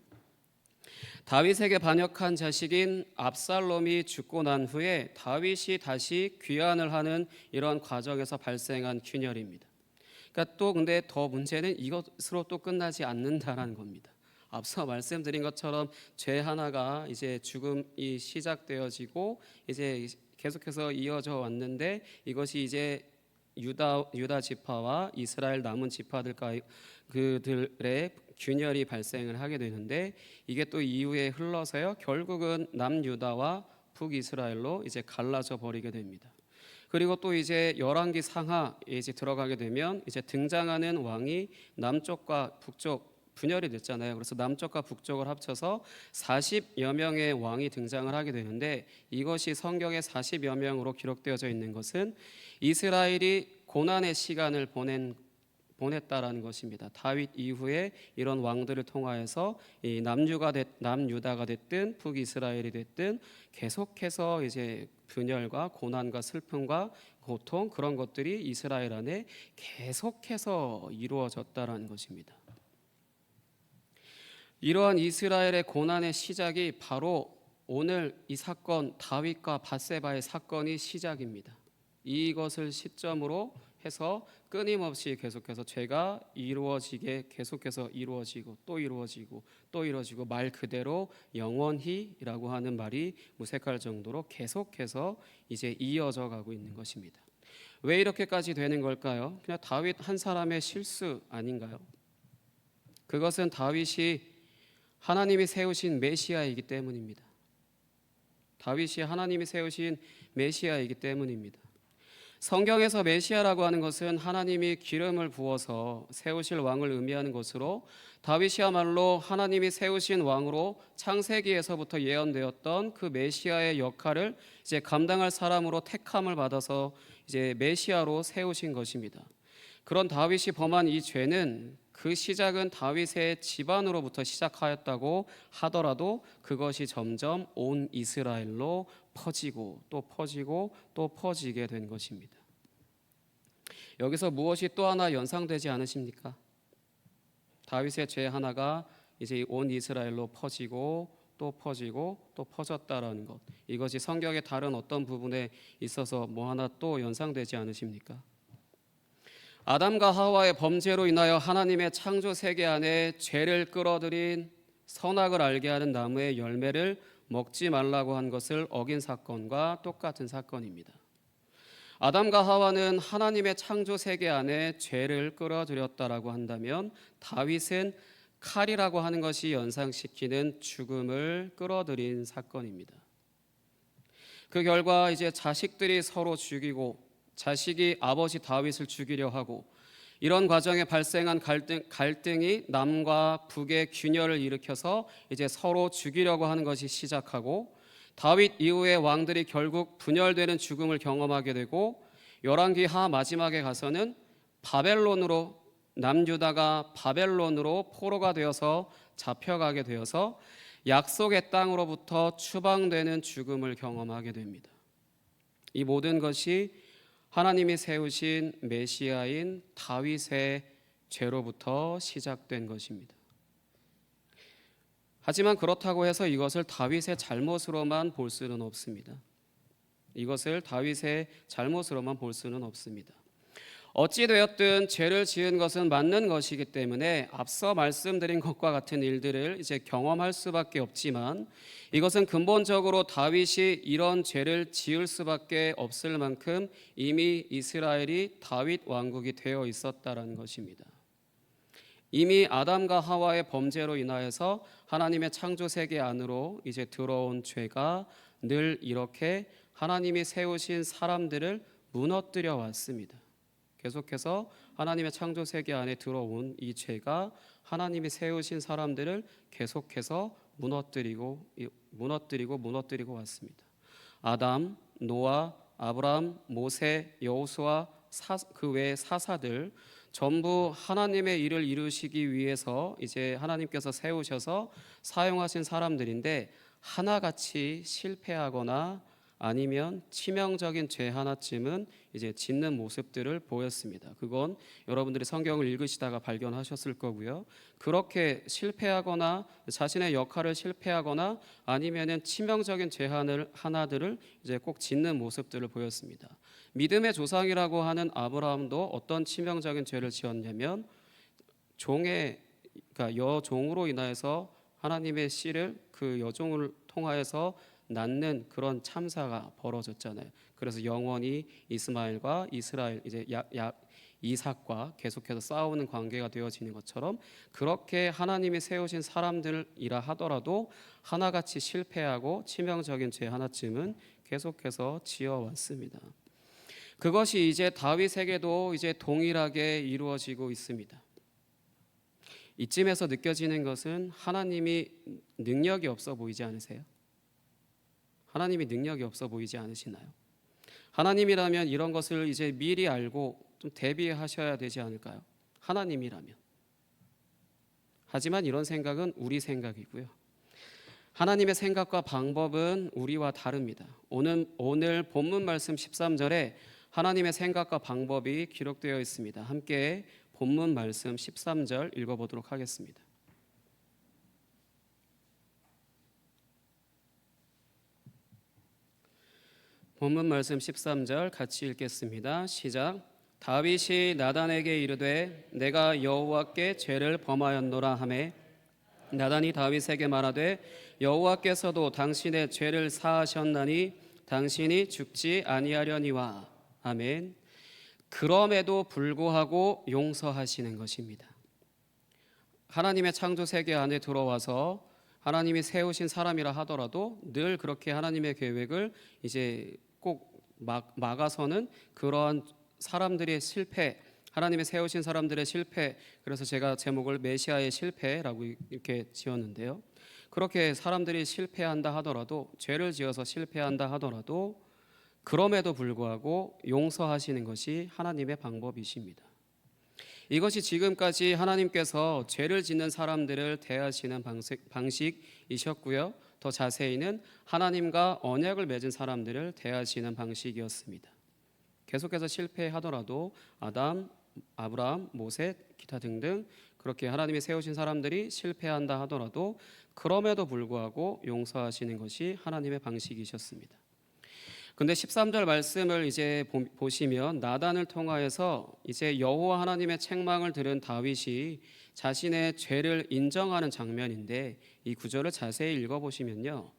다윗에게 반역한 자식인 압살롬이 죽고 난 후에 다윗이 다시 귀환을 하는 이런 과정에서 발생한 균열입니다. 그러니까 또 근데 더 문제는 이것으로 또 끝나지 않는다라는 겁니다. 앞서 말씀드린 것처럼 죄 하나가 이제 죽음이 시작되어지고 이제 계속해서 이어져 왔는데 이것이 이제 유다 지파와 이스라엘 남은 지파들과 그들의 균열이 발생을 하게 되는데 이게 또 이후에 흘러서요 결국은 남유다와 북이스라엘로 이제 갈라져 버리게 됩니다. 그리고 또 이제 열왕기 상하 이제 들어가게 되면 이제 등장하는 왕이 남쪽과 북쪽 분열이 됐잖아요. 그래서 남쪽과 북쪽을 합쳐서 40여 명의 왕이 등장을 하게 되는데 이것이 성경에 40여 명으로 기록되어져 있는 것은 이스라엘이 고난의 시간을 보냈다라는 것입니다. 다윗 이후에 이런 왕들을 통하여서 이 남유다가 됐든 북이스라엘이 됐든 계속해서 이제 분열과 고난과 슬픔과 고통 그런 것들이 이스라엘 안에 계속해서 이루어졌다라는 것입니다. 이러한 이스라엘의 고난의 시작이 바로 오늘 이 사건 다윗과 밧세바의 사건이 시작입니다. 이것을 시점으로 해서 끊임없이 계속해서 죄가 이루어지게 계속해서 이루어지고 또 이루어지고 또 이루어지고 말 그대로 영원히라고 하는 말이 무색할 정도로 계속해서 이제 이어져 가고 있는 것입니다. 왜 이렇게까지 되는 걸까요? 그냥 다윗 한 사람의 실수 아닌가요? 그것은 다윗이 하나님이 세우신 메시아이기 때문입니다. 다윗이 하나님이 세우신 메시아이기 때문입니다. 성경에서 메시아라고 하는 것은 하나님이 기름을 부어서 세우실 왕을 의미하는 것으로 다윗이야말로 하나님이 세우신 왕으로 창세기에서부터 예언되었던 그 메시아의 역할을 이제 감당할 사람으로 택함을 받아서 이제 메시아로 세우신 것입니다. 그런 다윗이 범한 이 죄는 그 시작은 다윗의 집안으로부터 시작하였다고 하더라도 그것이 점점 온 이스라엘로 퍼지고 또 퍼지고 또 퍼지게 된 것입니다. 여기서 무엇이 또 하나 연상되지 않으십니까? 다윗의 죄 하나가 이제 온 이스라엘로 퍼지고 또 퍼지고 또 퍼졌다라는 것, 이것이 성경의 다른 어떤 부분에 있어서 뭐 하나 또 연상되지 않으십니까? 아담과 하와의 범죄로 인하여 하나님의 창조 세계 안에 죄를 끌어들인 선악을 알게 하는 나무의 열매를 먹지 말라고 한 것을 어긴 사건과 똑같은 사건입니다. 아담과 하와는 하나님의 창조 세계 안에 죄를 끌어들였다라고 한다면 다윗은 칼이라고 하는 것이 연상시키는 죽음을 끌어들인 사건입니다. 그 결과 이제 자식들이 서로 죽이고 자식이 아버지 다윗을 죽이려 하고 이런 과정에 발생한 갈등이 남과 북의 균열을 일으켜서 이제 서로 죽이려고 하는 것이 시작하고 다윗 이후의 왕들이 결국 분열되는 죽음을 경험하게 되고 열왕기 하 마지막에 가서는 바벨론으로 남유다가 바벨론으로 포로가 되어서 잡혀가게 되어서 약속의 땅으로부터 추방되는 죽음을 경험하게 됩니다. 이 모든 것이 하나님이 세우신 메시아인 다윗의 죄로부터 시작된 것입니다. 하지만 그렇다고 해서 이것을 다윗의 잘못으로만 볼 수는 없습니다. 이것을 다윗의 잘못으로만 볼 수는 없습니다. 어찌되었든 죄를 지은 것은 맞는 것이기 때문에 앞서 말씀드린 것과 같은 일들을 이제 경험할 수밖에 없지만 이것은 근본적으로 다윗이 이런 죄를 지을 수밖에 없을 만큼 이미 이스라엘이 다윗 왕국이 되어 있었다라는 것입니다. 이미 아담과 하와의 범죄로 인하여서 하나님의 창조 세계 안으로 이제 들어온 죄가 늘 이렇게 하나님이 세우신 사람들을 무너뜨려 왔습니다. 계속해서 하나님의 창조 세계 안에 들어온 이 죄가 하나님이 세우신 사람들을 계속해서 무너뜨리고 왔습니다. 아담, 노아, 아브라함, 모세, 여호수아, 그 외의 사사들 전부 하나님의 일을 이루시기 위해서 이제 하나님께서 세우셔서 사용하신 사람들인데 하나같이 실패하거나 아니면 치명적인 죄 하나쯤은 이제 짓는 모습들을 보였습니다. 그건 여러분들이 성경을 읽으시다가 발견하셨을 거고요. 그렇게 실패하거나 자신의 역할을 실패하거나 아니면은 치명적인 죄 하나들을 이제 꼭 짓는 모습들을 보였습니다. 믿음의 조상이라고 하는 아브라함도 어떤 치명적인 죄를 지었냐면 그러니까 여종으로 인하여서 하나님의 씨를 그 여종을 통하여서 낳는 그런 참사가 벌어졌잖아요. 그래서 영원히 이스마엘과 이스라엘 이제 이삭과 계속해서 싸우는 관계가 되어지는 것처럼 그렇게 하나님이 세우신 사람들이라 하더라도 하나같이 실패하고 치명적인 죄 하나쯤은 계속해서 지어왔습니다. 그것이 이제 다윗에게도 이제 동일하게 이루어지고 있습니다. 이쯤에서 느껴지는 것은 하나님이 능력이 없어 보이지 않으세요? 하나님이 능력이 없어 보이지 않으시나요? 하나님이라면 이런 것을 이제 미리 알고 좀 대비하셔야 되지 않을까요? 하나님이라면. 하지만 이런 생각은 우리 생각이고요. 하나님의 생각과 방법은 우리와 다릅니다. 오늘 본문 말씀 13절에 하나님의 생각과 방법이 기록되어 있습니다. 함께 본문 말씀 13절 읽어보도록 하겠습니다. 본문 말씀 13절 같이 읽겠습니다. 시작. 다윗이 나단에게 이르되 내가 여호와께 죄를 범하였노라 하매 나단이 다윗에게 말하되 여호와께서도 당신의 죄를 사하셨나니 당신이 죽지 아니하려니와. 아멘. 그럼에도 불구하고 용서하시는 것입니다. 하나님의 창조 세계 안에 들어와서 하나님이 세우신 사람이라 하더라도 늘 그렇게 하나님의 계획을 이제 꼭 막아서는 그러한 사람들의 실패, 하나님의 세우신 사람들의 실패, 그래서 제가 제목을 메시아의 실패라고 이렇게 지었는데요. 그렇게 사람들이 실패한다 하더라도, 죄를 지어서 실패한다 하더라도 그럼에도 불구하고 용서하시는 것이 하나님의 방법이십니다. 이것이 지금까지 하나님께서 죄를 짓는 사람들을 대하시는 방식이셨고요. 더 자세히는 하나님과 언약을 맺은 사람들을 대하시는 방식이었습니다. 계속해서 실패하더라도 아담, 아브라함, 모세, 기타 등등 그렇게 하나님이 세우신 사람들이 실패한다 하더라도 그럼에도 불구하고 용서하시는 것이 하나님의 방식이셨습니다. 근데 13절 말씀을 이제 보시면 나단을 통하여서 이제 여호와 하나님의 책망을 들은 다윗이 자신의 죄를 인정하는 장면인데, 이 구절을 자세히 읽어보시면요,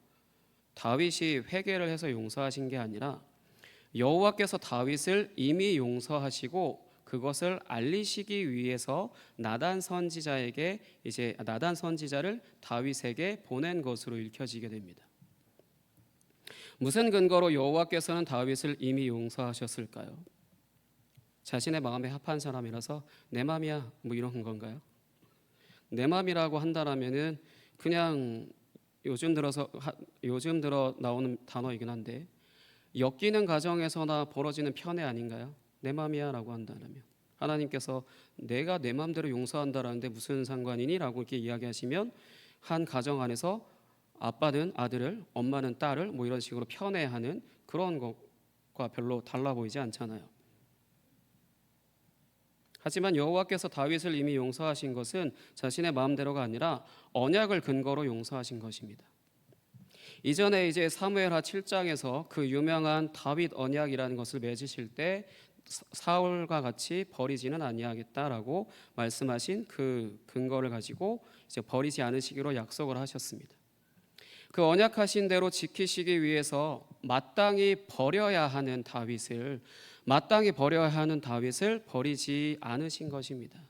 다윗이 회개를 해서 용서하신 게 아니라 여호와께서 다윗을 이미 용서하시고 그것을 알리시기 위해서 나단 선지자를 다윗에게 보낸 것으로 읽혀지게 됩니다. 무슨 근거로 여호와께서는 다윗을 이미 용서하셨을까요? 자신의 마음에 합한 사람이라서 내 맘이야 뭐 이런 건가요? 내 맘이라고 한다라면은 그냥 요즘 들어 나오는 단어이긴 한데 엮이는 가정에서나 벌어지는 편애 아닌가요? 내 맘이야라고 한다면 하나님께서 내가 내 맘대로 용서한다라는데 무슨 상관이니? 라고 이렇게 이야기하시면 한 가정 안에서 아빠는 아들을, 엄마는 딸을 뭐 이런 식으로 편애하는 그런 것과 별로 달라 보이지 않잖아요. 하지만 여호와께서 다윗을 이미 용서하신 것은 자신의 마음대로가 아니라 언약을 근거로 용서하신 것입니다. 이전에 이제 사무엘하 7장에서 그 유명한 다윗 언약이라는 것을 맺으실 때 사울과 같이 버리지는 아니하겠다라고 말씀하신 그 근거를 가지고 이제 버리지 않으시기로 약속을 하셨습니다. 그 언약하신 대로 지키시기 위해서 마땅히 버려야 하는 다윗을 버리지 않으신 것입니다.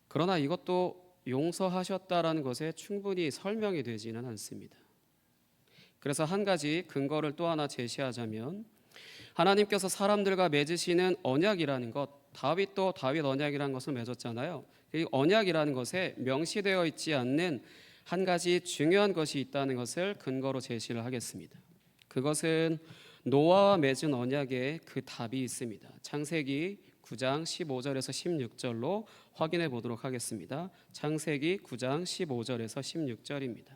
그러나 이것도 용서하셨다라는 것에 충분히 설명이 되지는 않습니다. 그래서 한 가지 근거를 또 하나 제시하자면, 하나님께서 사람들과 맺으시는 언약이라는 것, 다윗도 다윗 언약이라는 것을 맺었잖아요. 이 언약이라는 것에 명시되어 있지 않는 한 가지 중요한 것이 있다는 것을 근거로 제시를 하겠습니다. 그것은 노아와 맺은 언약에 그 답이 있습니다. 창세기 9장 15절에서 16절로 확인해 보도록 하겠습니다. 창세기 9장 15절에서 16절입니다.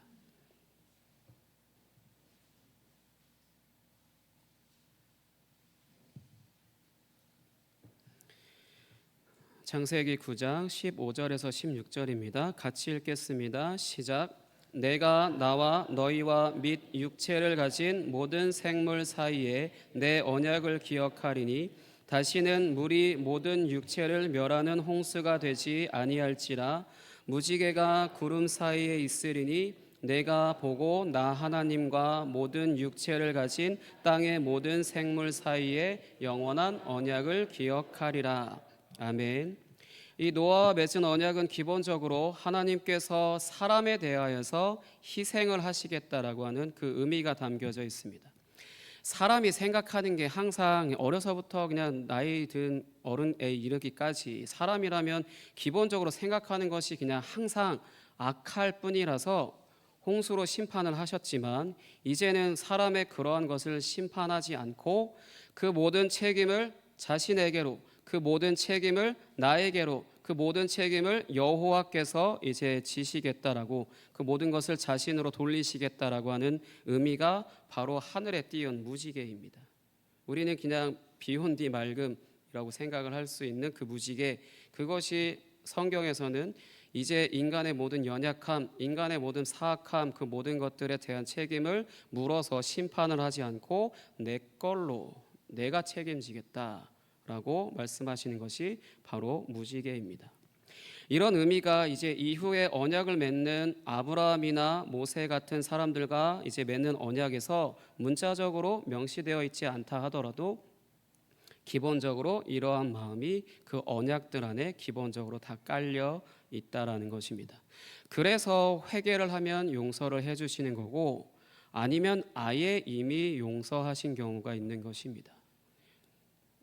창세기 9장 15절에서 16절입니다. 같이 읽겠습니다. 시작. 내가 나와 너희와 및 육체를 가진 모든 생물 사이에 내 언약을 기억하리니 다시는 물이 모든 육체를 멸하는 홍수가 되지 아니할지라. 무지개가 구름 사이에 있으리니 내가 보고 나 하나님과 모든 육체를 가진 땅의 모든 생물 사이에 영원한 언약을 기억하리라. 아멘. 이 노아와 맺은 언약은 기본적으로 하나님께서 사람에 대하여서 희생을 하시겠다라고 하는 그 의미가 담겨져 있습니다. 사람이 생각하는 게 항상 어려서부터 그냥 나이 든 어른에 이르기까지 사람이라면 기본적으로 생각하는 것이 그냥 항상 악할 뿐이라서 홍수로 심판을 하셨지만, 이제는 사람의 그러한 것을 심판하지 않고 그 모든 책임을 자신에게로, 그 모든 책임을 나에게로, 그 모든 책임을 여호와께서 이제 지시겠다라고, 그 모든 것을 자신으로 돌리시겠다라고 하는 의미가 바로 하늘에 띄운 무지개입니다. 우리는 그냥 비온디 맑음이라고 생각을 할 수 있는 그 무지개, 그것이 성경에서는 이제 인간의 모든 연약함, 인간의 모든 사악함, 그 모든 것들에 대한 책임을 물어서 심판을 하지 않고 내 걸로 내가 책임지겠다라고 말씀하시는 것이 바로 무지개입니다. 이런 의미가 이제 이후에 언약을 맺는 아브라함이나 모세 같은 사람들과 이제 맺는 언약에서 문자적으로 명시되어 있지 않다 하더라도 기본적으로 이러한 마음이 그 언약들 안에 기본적으로 다 깔려 있다라는 것입니다. 그래서 회개를 하면 용서를 해주시는 거고, 아니면 아예 이미 용서하신 경우가 있는 것입니다.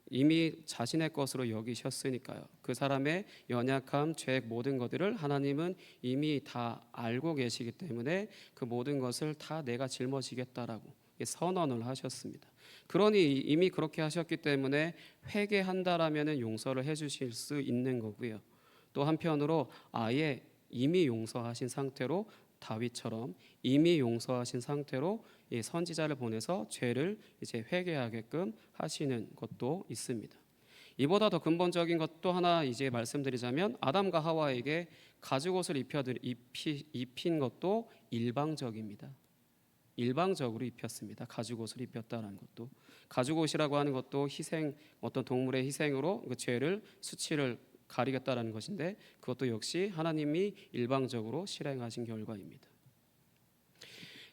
이미 자신의 것으로 여기셨으니까요. 그 사람의 연약함, 죄 모든 것들을 하나님은 이미 다 알고 계시기 때문에 그 모든 것을 다 내가 짊어지겠다라고 선언을 하셨습니다. 그러니 이미 그렇게 하셨기 때문에 회개한다라면 용서를 해주실 수 있는 거고요. 또 한편으로 아예 이미 용서하신 상태로, 다윗처럼 이미 용서하신 상태로 이 선지자를 보내서 죄를 이제 회개하게끔 하시는 것도 있습니다. 이보다 더 근본적인 것도 하나 이제 말씀드리자면, 아담과 하와에게 가죽옷을 입힌 것도 일방적입니다. 일방적으로 입혔습니다. 가죽옷을 입혔다는 것도, 가죽옷이라고 하는 것도 희생, 어떤 동물의 희생으로 그 죄를, 수치를 가리겠다라는 것인데, 그것도 역시 하나님이 일방적으로 실행하신 결과입니다.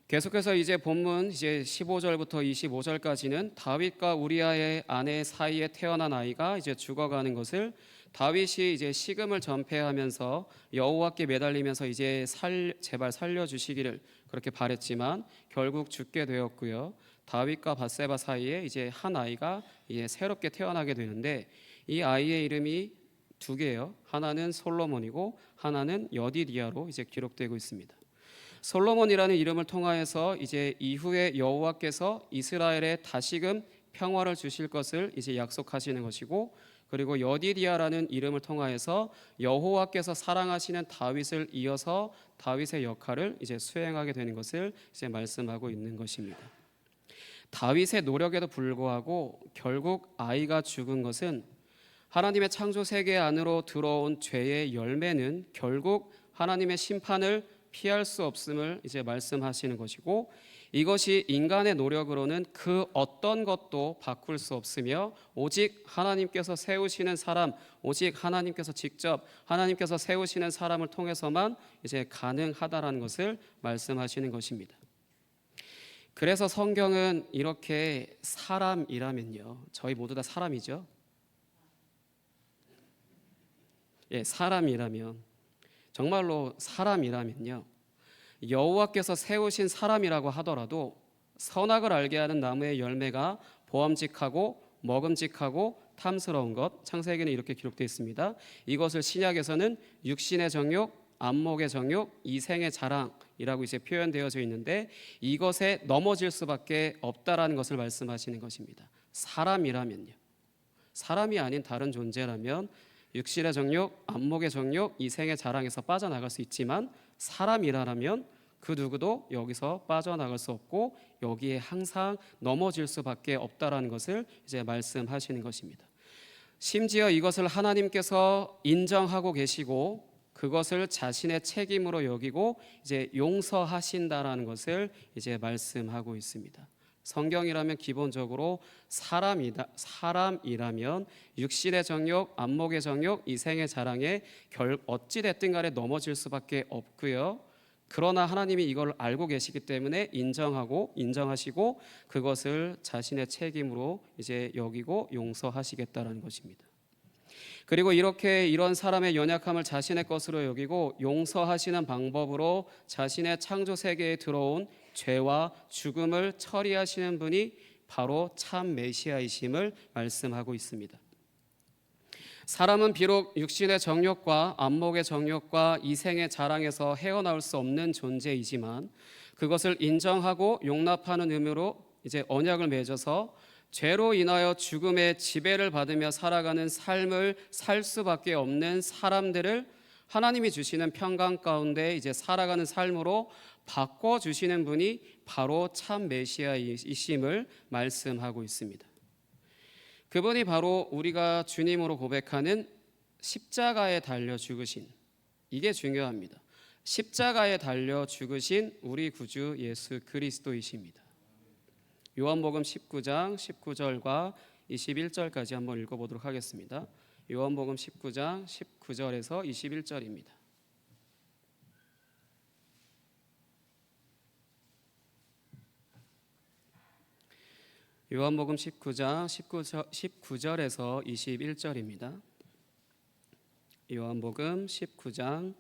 계속해서 이제 본문 이제 15절부터 25절까지는 다윗과 우리아의 아내 사이에 태어난 아이가 이제 죽어가는 것을 다윗이 이제 식음을 전폐하면서 여호와께 매달리면서 이제 제발 살려주시기를 그렇게 바랬지만 결국 죽게 되었고요. 다윗과 밧세바 사이에 이제 한 아이가 이제 새롭게 태어나게 되는데, 이 아이의 이름이 두 개예요. 하나는 솔로몬이고 하나는 여디디아로 이제 기록되고 있습니다. 솔로몬이라는 이름을 통하여서 이제 이후에 여호와께서 이스라엘에 다시금 평화를 주실 것을 이제 약속하시는 것이고, 그리고 여디디아라는 이름을 통하여서 여호와께서 사랑하시는 다윗을 이어서 다윗의 역할을 이제 수행하게 되는 것을 이제 말씀하고 있는 것입니다. 다윗의 노력에도 불구하고 결국 아이가 죽은 것은 하나님의 창조 세계 안으로 들어온 죄의 열매는 결국 하나님의 심판을 피할 수 없음을 이제 말씀하시는 것이고, 이것이 인간의 노력으로는 그 어떤 것도 바꿀 수 없으며 오직 하나님께서 세우시는 사람, 오직 하나님께서 직접 하나님께서 세우시는 사람을 통해서만 이제 가능하다라는 것을 말씀하시는 것입니다. 그래서 성경은 이렇게 사람이라면요, 저희 모두 다 사람이죠. 예, 사람이라면, 정말로 사람이라면요, 여호와께서 세우신 사람이라고 하더라도 선악을 알게 하는 나무의 열매가 보암직하고 먹음직하고 탐스러운 것, 창세기는 이렇게 기록되어 있습니다. 이것을 신약에서는 육신의 정욕, 안목의 정욕, 이생의 자랑이라고 이제 표현되어져 있는데, 이것에 넘어질 수밖에 없다라는 것을 말씀하시는 것입니다. 사람이라면요, 사람이 아닌 다른 존재라면 육신의 정욕, 안목의 정욕, 이생의 자랑에서 빠져나갈 수 있지만 사람이라면 그 누구도 여기서 빠져나갈 수 없고 여기에 항상 넘어질 수밖에 없다라는 것을 이제 말씀하시는 것입니다. 심지어 이것을 하나님께서 인정하고 계시고 그것을 자신의 책임으로 여기고 이제 용서하신다라는 것을 이제 말씀하고 있습니다. 성경이라면 기본적으로 사람이라면 육신의 정욕, 안목의 정욕, 이생의 자랑에 어찌 됐든 간에 넘어질 수밖에 없고요. 그러나 하나님이 이걸 알고 계시기 때문에 인정하시고 그것을 자신의 책임으로 이제 여기고 용서하시겠다라는 것입니다. 그리고 이렇게 이런 사람의 연약함을 자신의 것으로 여기고 용서하시는 방법으로 자신의 창조 세계에 들어온 죄와 죽음을 처리하시는 분이 바로 참 메시아이심을 말씀하고 있습니다. 사람은 비록 육신의 정욕과 안목의 정욕과 이생의 자랑에서 헤어나올 수 없는 존재이지만 그것을 인정하고 용납하는 의미로 이제 언약을 맺어서 죄로 인하여 죽음의 지배를 받으며 살아가는 삶을 살 수밖에 없는 사람들을 하나님이 주시는 평강 가운데 이제 살아가는 삶으로 바꿔 주시는 분이 바로 참 메시아이심을 말씀하고 있습니다. 그분이 바로 우리가 주님으로 고백하는 십자가에 달려 죽으신, 이게 중요합니다. 십자가에 달려 죽으신 우리 구주 예수 그리스도이십니다. 요한복음 19장 19절과 21절까지 한번 읽어보도록 하겠습니다. 요한복음 19장 19절에서 21절입니다. 요한복음 19장 19절에서 21절입니다. 요한복음 19장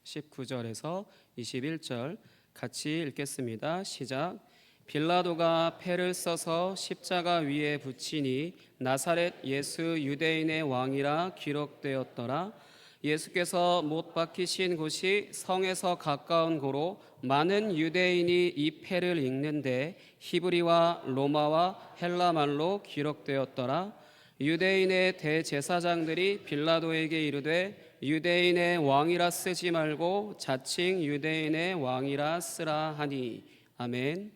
19절에서 21절 같이 읽겠습니다. 시작. 빌라도가 패를 써서 십자가 위에 붙이니 나사렛 예수 유대인의 왕이라 기록되었더라. 예수께서 못 박히신 곳이 성에서 가까운 고로 많은 유대인이 이 패를 읽는데 히브리와 로마와 헬라말로 기록되었더라. 유대인의 대제사장들이 빌라도에게 이르되 유대인의 왕이라 쓰지 말고 자칭 유대인의 왕이라 쓰라 하니. 아멘.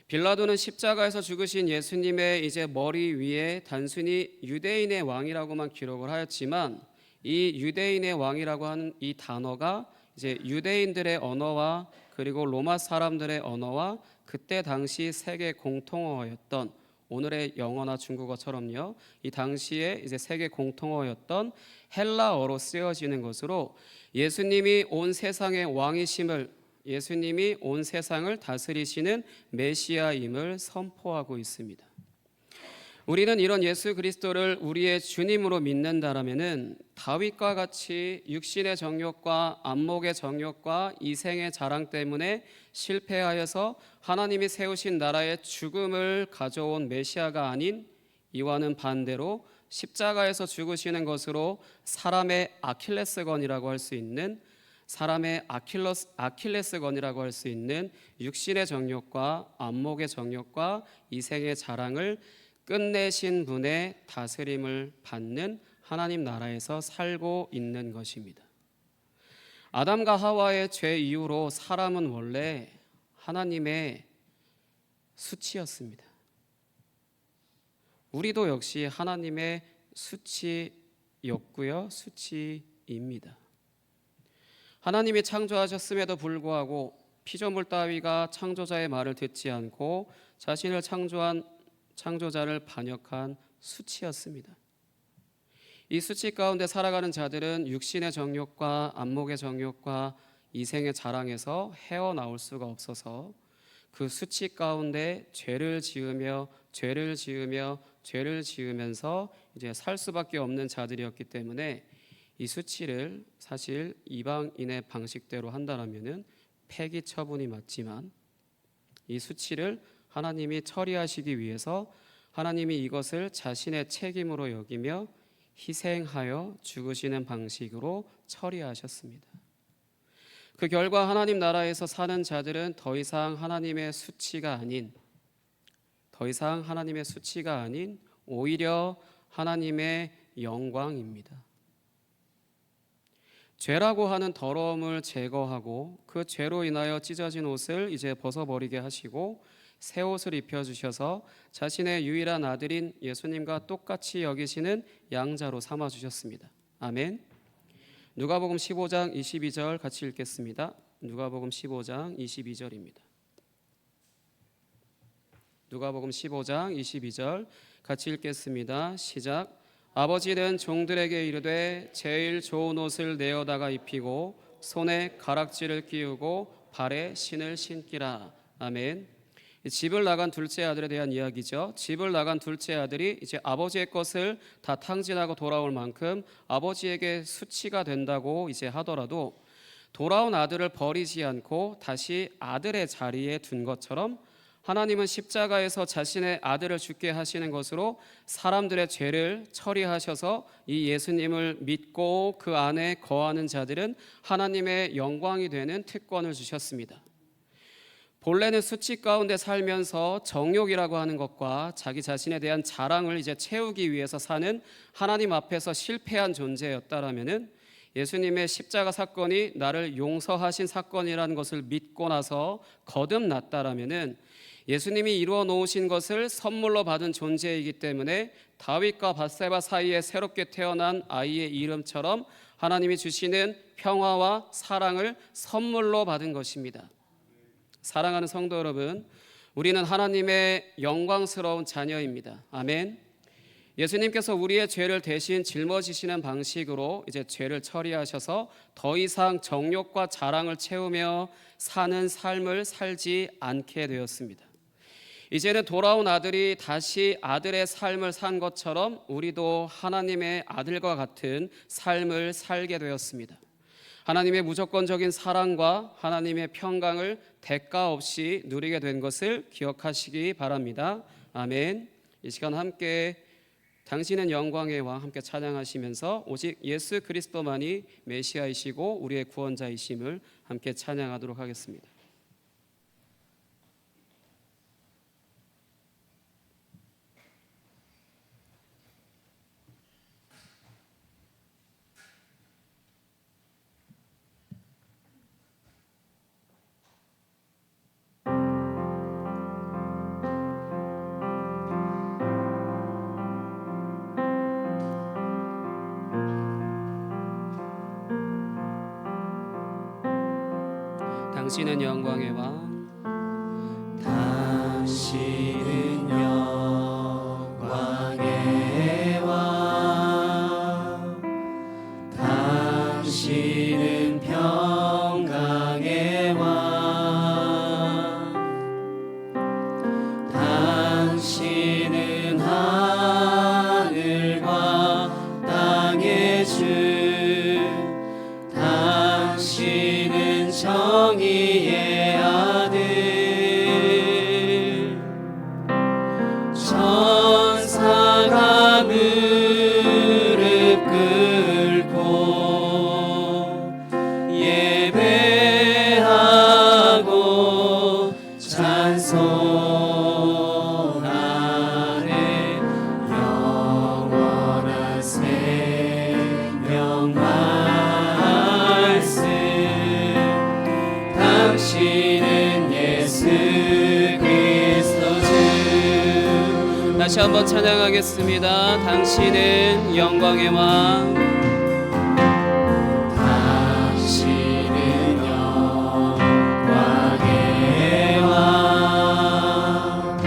빌라도는 십자가에서 죽으신 예수님의 이제 머리 위에 단순히 유대인의 왕이라고만 기록을 하였지만, 이 유대인의 왕이라고 하는 이 단어가 이제 유대인들의 언어와 그리고 로마 사람들의 언어와 그때 당시 세계 공통어였던, 오늘의 영어나 중국어처럼요, 이 당시에 이제 세계 공통어였던 헬라어로 쓰여지는 것으로 예수님이 온 세상의 왕이심을, 예수님이 온 세상을 다스리시는 메시아임을 선포하고 있습니다. 우리는 이런 예수 그리스도를 우리의 주님으로 믿는다라면은 다윗과 같이 육신의 정욕과 안목의 정욕과 이생의 자랑 때문에 실패하여서 하나님이 세우신 나라의 죽음을 가져온 메시아가 아닌, 이와는 반대로 십자가에서 죽으시는 것으로 사람의 아킬레스건이라고 할 수 있는, 사람의 아킬레스건이라고 할 수 있는 육신의 정욕과 안목의 정욕과 이생의 자랑을 끝내신 분의 다스림을 받는 하나님 나라에서 살고 있는 것입니다. 아담과 하와의 죄 이후로 사람은 원래 하나님의 수치였습니다. 우리도 역시 하나님의 수치였고요, 수치입니다. 하나님이 창조하셨음에도 불구하고 피조물 따위가 창조자의 말을 듣지 않고 자신을 창조한 창조자를 반역한 수치였습니다. 이 수치 가운데 살아가는 자들은 육신의 정욕과 안목의 정욕과 이생의 자랑에서 헤어나올 수가 없어서 그 수치 가운데 죄를 지으면서 이제 살 수밖에 없는 자들이었기 때문에 이 수치를 사실 이방인의 방식대로 한다라면은 폐기 처분이 맞지만, 이 수치를 하나님이 처리하시기 위해서 하나님이 이것을 자신의 책임으로 여기며 희생하여 죽으시는 방식으로 처리하셨습니다. 그 결과 하나님 나라에서 사는 자들은 더 이상 하나님의 수치가 아닌 오히려 하나님의 영광입니다. 죄라고 하는 더러움을 제거하고 그 죄로 인하여 찢어진 옷을 이제 벗어버리게 하시고 새 옷을 입혀주셔서 자신의 유일한 아들인 예수님과 똑같이 여기시는 양자로 삼아주셨습니다. 아멘. 누가복음 15장 22절 같이 읽겠습니다. 누가복음 15장 22절입니다. 누가복음 15장 22절 같이 읽겠습니다. 시작. 아버지는 종들에게 이르되 제일 좋은 옷을 내어다가 입히고 손에 가락지를 끼우고 발에 신을 신기라. 아멘. 집을 나간 둘째 아들에 대한 이야기죠. 집을 나간 둘째 아들이 이제 아버지의 것을 다 탕진하고 돌아올 만큼 아버지에게 수치가 된다고 이제 하더라도 돌아온 아들을 버리지 않고 다시 아들의 자리에 둔 것처럼 하나님은 십자가에서 자신의 아들을 죽게 하시는 것으로 사람들의 죄를 처리하셔서 이 예수님을 믿고 그 안에 거하는 자들은 하나님의 영광이 되는 특권을 주셨습니다. 본래는 수치 가운데 살면서 정욕이라고 하는 것과 자기 자신에 대한 자랑을 이제 채우기 위해서 사는 하나님 앞에서 실패한 존재였다라면은 예수님의 십자가 사건이 나를 용서하신 사건이라는 것을 믿고 나서 거듭났다라면은 예수님이 이루어 놓으신 것을 선물로 받은 존재이기 때문에 다윗과 밧세바 사이에 새롭게 태어난 아이의 이름처럼 하나님이 주시는 평화와 사랑을 선물로 받은 것입니다. 사랑하는 성도 여러분, 우리는 하나님의 영광스러운 자녀입니다. 아멘. 예수님께서 우리의 죄를 대신 짊어지시는 방식으로 이제 죄를 처리하셔서 더 이상 정욕과 자랑을 채우며 사는 삶을 살지 않게 되었습니다. 이제는 돌아온 아들이 다시 아들의 삶을 산 것처럼 우리도 하나님의 아들과 같은 삶을 살게 되었습니다. 하나님의 무조건적인 사랑과 하나님의 평강을 대가 없이 누리게 된 것을 기억하시기 바랍니다. 아멘. 이 시간 함께 당신은 영광의 왕 함께 찬양하시면서 오직 예수 그리스도만이 메시아이시고 우리의 구원자이심을 함께 찬양하도록 하겠습니다. 당신은 영광의 왕, 당신은 영광의 왕, 당신은 평강의 왕, 당신은 하늘과 땅의 주, 당신은 정의의 아들, 천사가 무릎 꿇고 예배하고 찬송하네. 영원한 생명 말씀, 당신은 예수 그리스도 주. 다시 한번 찬양하겠습니다. 당신은 영광의 왕, 당신은 영광의 왕,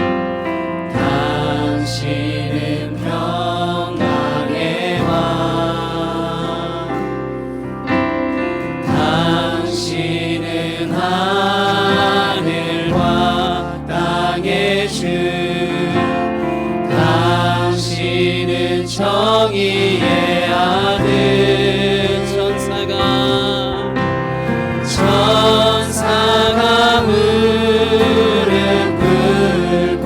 당신은 평강의 왕, 당신은 하늘과 땅의 주, 당신은 정의의 아들, 천사가 무릎 꿇고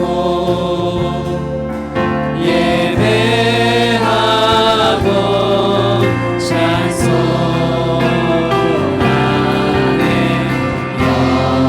예배하고 찬송하네. 영원한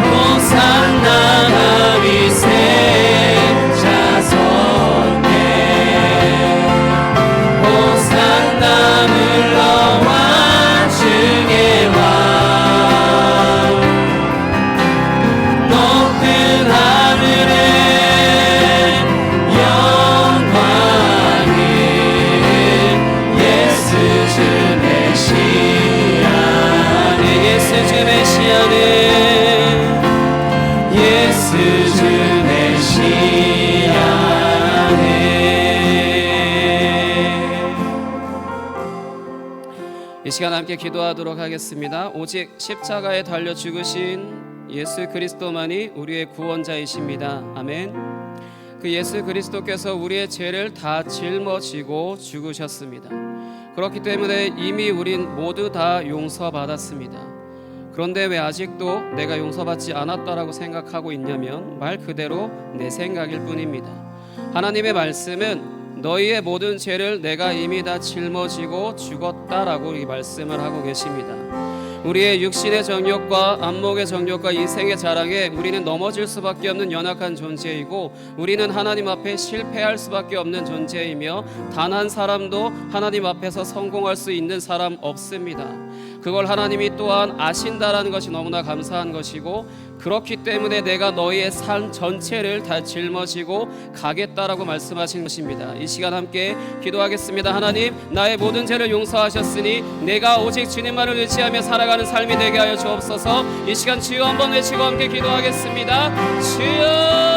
호산나 다윗의 자손께 호산나 물러와 주의 왕 높은 하늘에 영광을 예수 주 메시아네 예수 주 메시아네 예수 주 메시아네. 이 시간 함께 기도하도록 하겠습니다. 오직 십자가에 달려 죽으신 예수 그리스도만이 우리의 구원자이십니다. 아멘. 그 예수 그리스도께서 우리의 죄를 다 짊어지고 죽으셨습니다. 그렇기 때문에 이미 우린 모두 다 용서받았습니다. 그런데 왜 아직도 내가 용서받지 않았다라고 생각하고 있냐면 말 그대로 내 생각일 뿐입니다. 하나님의 말씀은 너희의 모든 죄를 내가 이미 다 짊어지고 죽었다라고 이 말씀을 하고 계십니다. 우리의 육신의 정욕과 안목의 정욕과 이생의 자랑에 우리는 넘어질 수밖에 없는 연약한 존재이고 우리는 하나님 앞에 실패할 수밖에 없는 존재이며 단 한 사람도 하나님 앞에서 성공할 수 있는 사람 없습니다. 그걸 하나님이 또한 아신다라는 것이 너무나 감사한 것이고 그렇기 때문에 내가 너희의 삶 전체를 다 짊어지고 가겠다라고 말씀하신 것입니다. 이 시간 함께 기도하겠습니다. 하나님, 나의 모든 죄를 용서하셨으니 내가 오직 주님만을 의지하며 살아가는 삶이 되게 하여 주옵소서. 이 시간 주여 한번 외치고 함께 기도하겠습니다. 주여!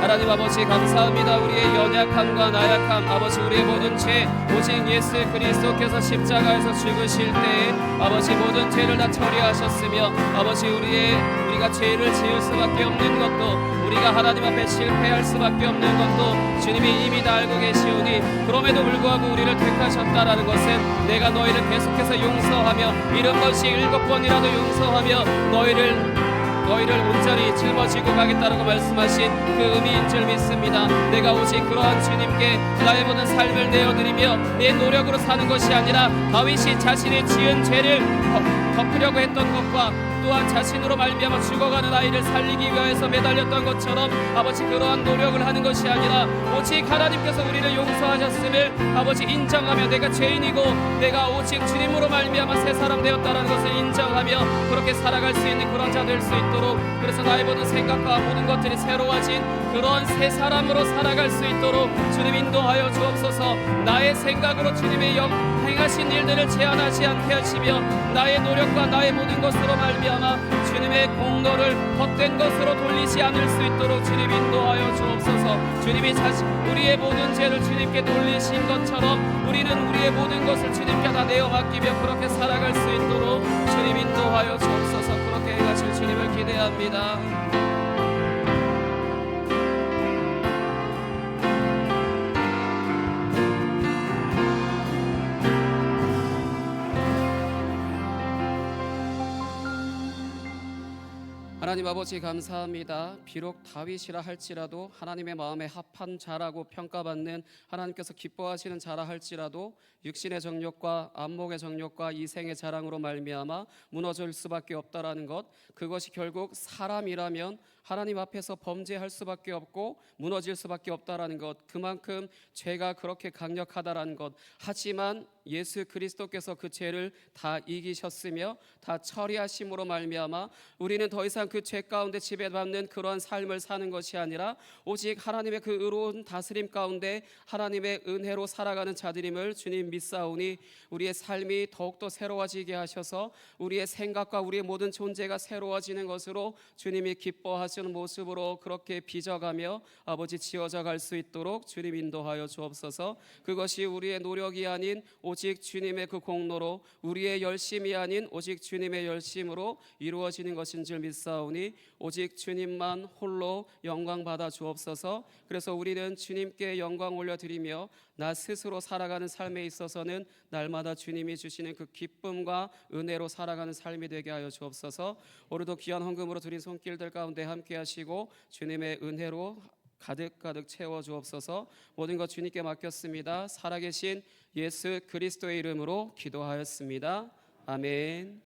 하나님 아버지 감사합니다. 우리의 연약함과 나약함, 아버지 우리의 모든 죄 오직 예수 그리스도께서 십자가에서 죽으실 때에 아버지 모든 죄를 다 처리하셨으며 아버지 우리가 죄를 지을 수밖에 없는 것도 우리가 하나님 앞에 실패할 수밖에 없는 것도 주님이 이미 다 알고 계시오니 그럼에도 불구하고 우리를 택하셨다라는 것은 내가 너희를 계속해서 용서하며 이런 것이 7번이라도 용서하며 너희를 온전히 짊어지고 가겠다라고 말씀하신 그 의미인 줄 믿습니다. 내가 오직 그러한 주님께 나의 모든 삶을 내어드리며 내 노력으로 사는 것이 아니라 다윗이 자신이 지은 죄를 덮으려고 했던 것과 또한 자신으로 말미암아 죽어가는 아이를 살리기 위해서 매달렸던 것처럼 아버지 그러한 노력을 하는 것이 아니라 오직 하나님께서 우리를 용서하셨음을 아버지 인정하며 내가 죄인이고 내가 오직 주님으로 말미암아 새 사람 되었다는 것을 인정하며 그렇게 살아갈 수 있는 그런 자 될 수 있도록 그래서 나의 모든 생각과 모든 것들이 새로워진 그런 새 사람으로 살아갈 수 있도록 주님 인도하여 주옵소서. 나의 생각으로 주님의 행하신 일들을 제한하지 않게 하시며 나의 노력과 나의 모든 것으로 말미암아 주님의 공로를 헛된 것으로 돌리지 않을 수 있도록 주님 인도하여 주옵소서. 주님이 우리의 모든 죄를 주님께 돌리신 것처럼 우리는 우리의 모든 것을 주님께 다 내어 맡기며 그렇게 살아갈 수 있도록 주님 인도하여 주옵소서. 그렇게 해가실 주님을 기대합니다. 하나님 아버지 감사합니다. 비록 다윗이라 할지라도 하나님의 마음에 합한 자라고 평가받는 하나님께서 기뻐하시는 자라 할지라도 육신의 정욕과 안목의 정욕과 이생의 자랑으로 말미암아 무너질 수밖에 없다라는 것, 그것이 결국 사람이라면 하나님 앞에서 범죄할 수밖에 없고 무너질 수밖에 없다라는 것, 그만큼 죄가 그렇게 강력하다라는 것. 하지만 예수 그리스도께서 그 죄를 다 이기셨으며 다 처리하심으로 말미암아 우리는 더 이상 그 죄 가운데 지배받는 그러한 삶을 사는 것이 아니라 오직 하나님의 그 의로운 다스림 가운데 하나님의 은혜로 살아가는 자들임을 주님 믿사오니 우리의 삶이 더욱더 새로워지게 하셔서 우리의 생각과 우리의 모든 존재가 새로워지는 것으로 주님이 기뻐하시는 모습으로 그렇게 빚어가며 아버지 지어져 갈 수 있도록 주님 인도하여 주옵소서. 그것이 우리의 노력이 아닌 오직 주님의 그 공로로 우리의 열심이 아닌 오직 주님의 열심으로 이루어지는 것인 줄 믿사오니 오직 주님만 홀로 영광 받아 주옵소서. 그래서 우리는 주님께 영광 올려드리며 나 스스로 살아가는 삶에 있어서는 날마다 주님이 주시는 그 기쁨과 은혜로 살아가는 삶이 되게 하여 주옵소서. 오늘도 귀한 헌금으로 드린 손길들 가운데 함께 하시고 주님의 은혜로 가득가득 채워 주옵소서. 모든 것 주님께 맡겼습니다. 살아계신 예수 그리스도의 이름으로 기도하였습니다. 아멘.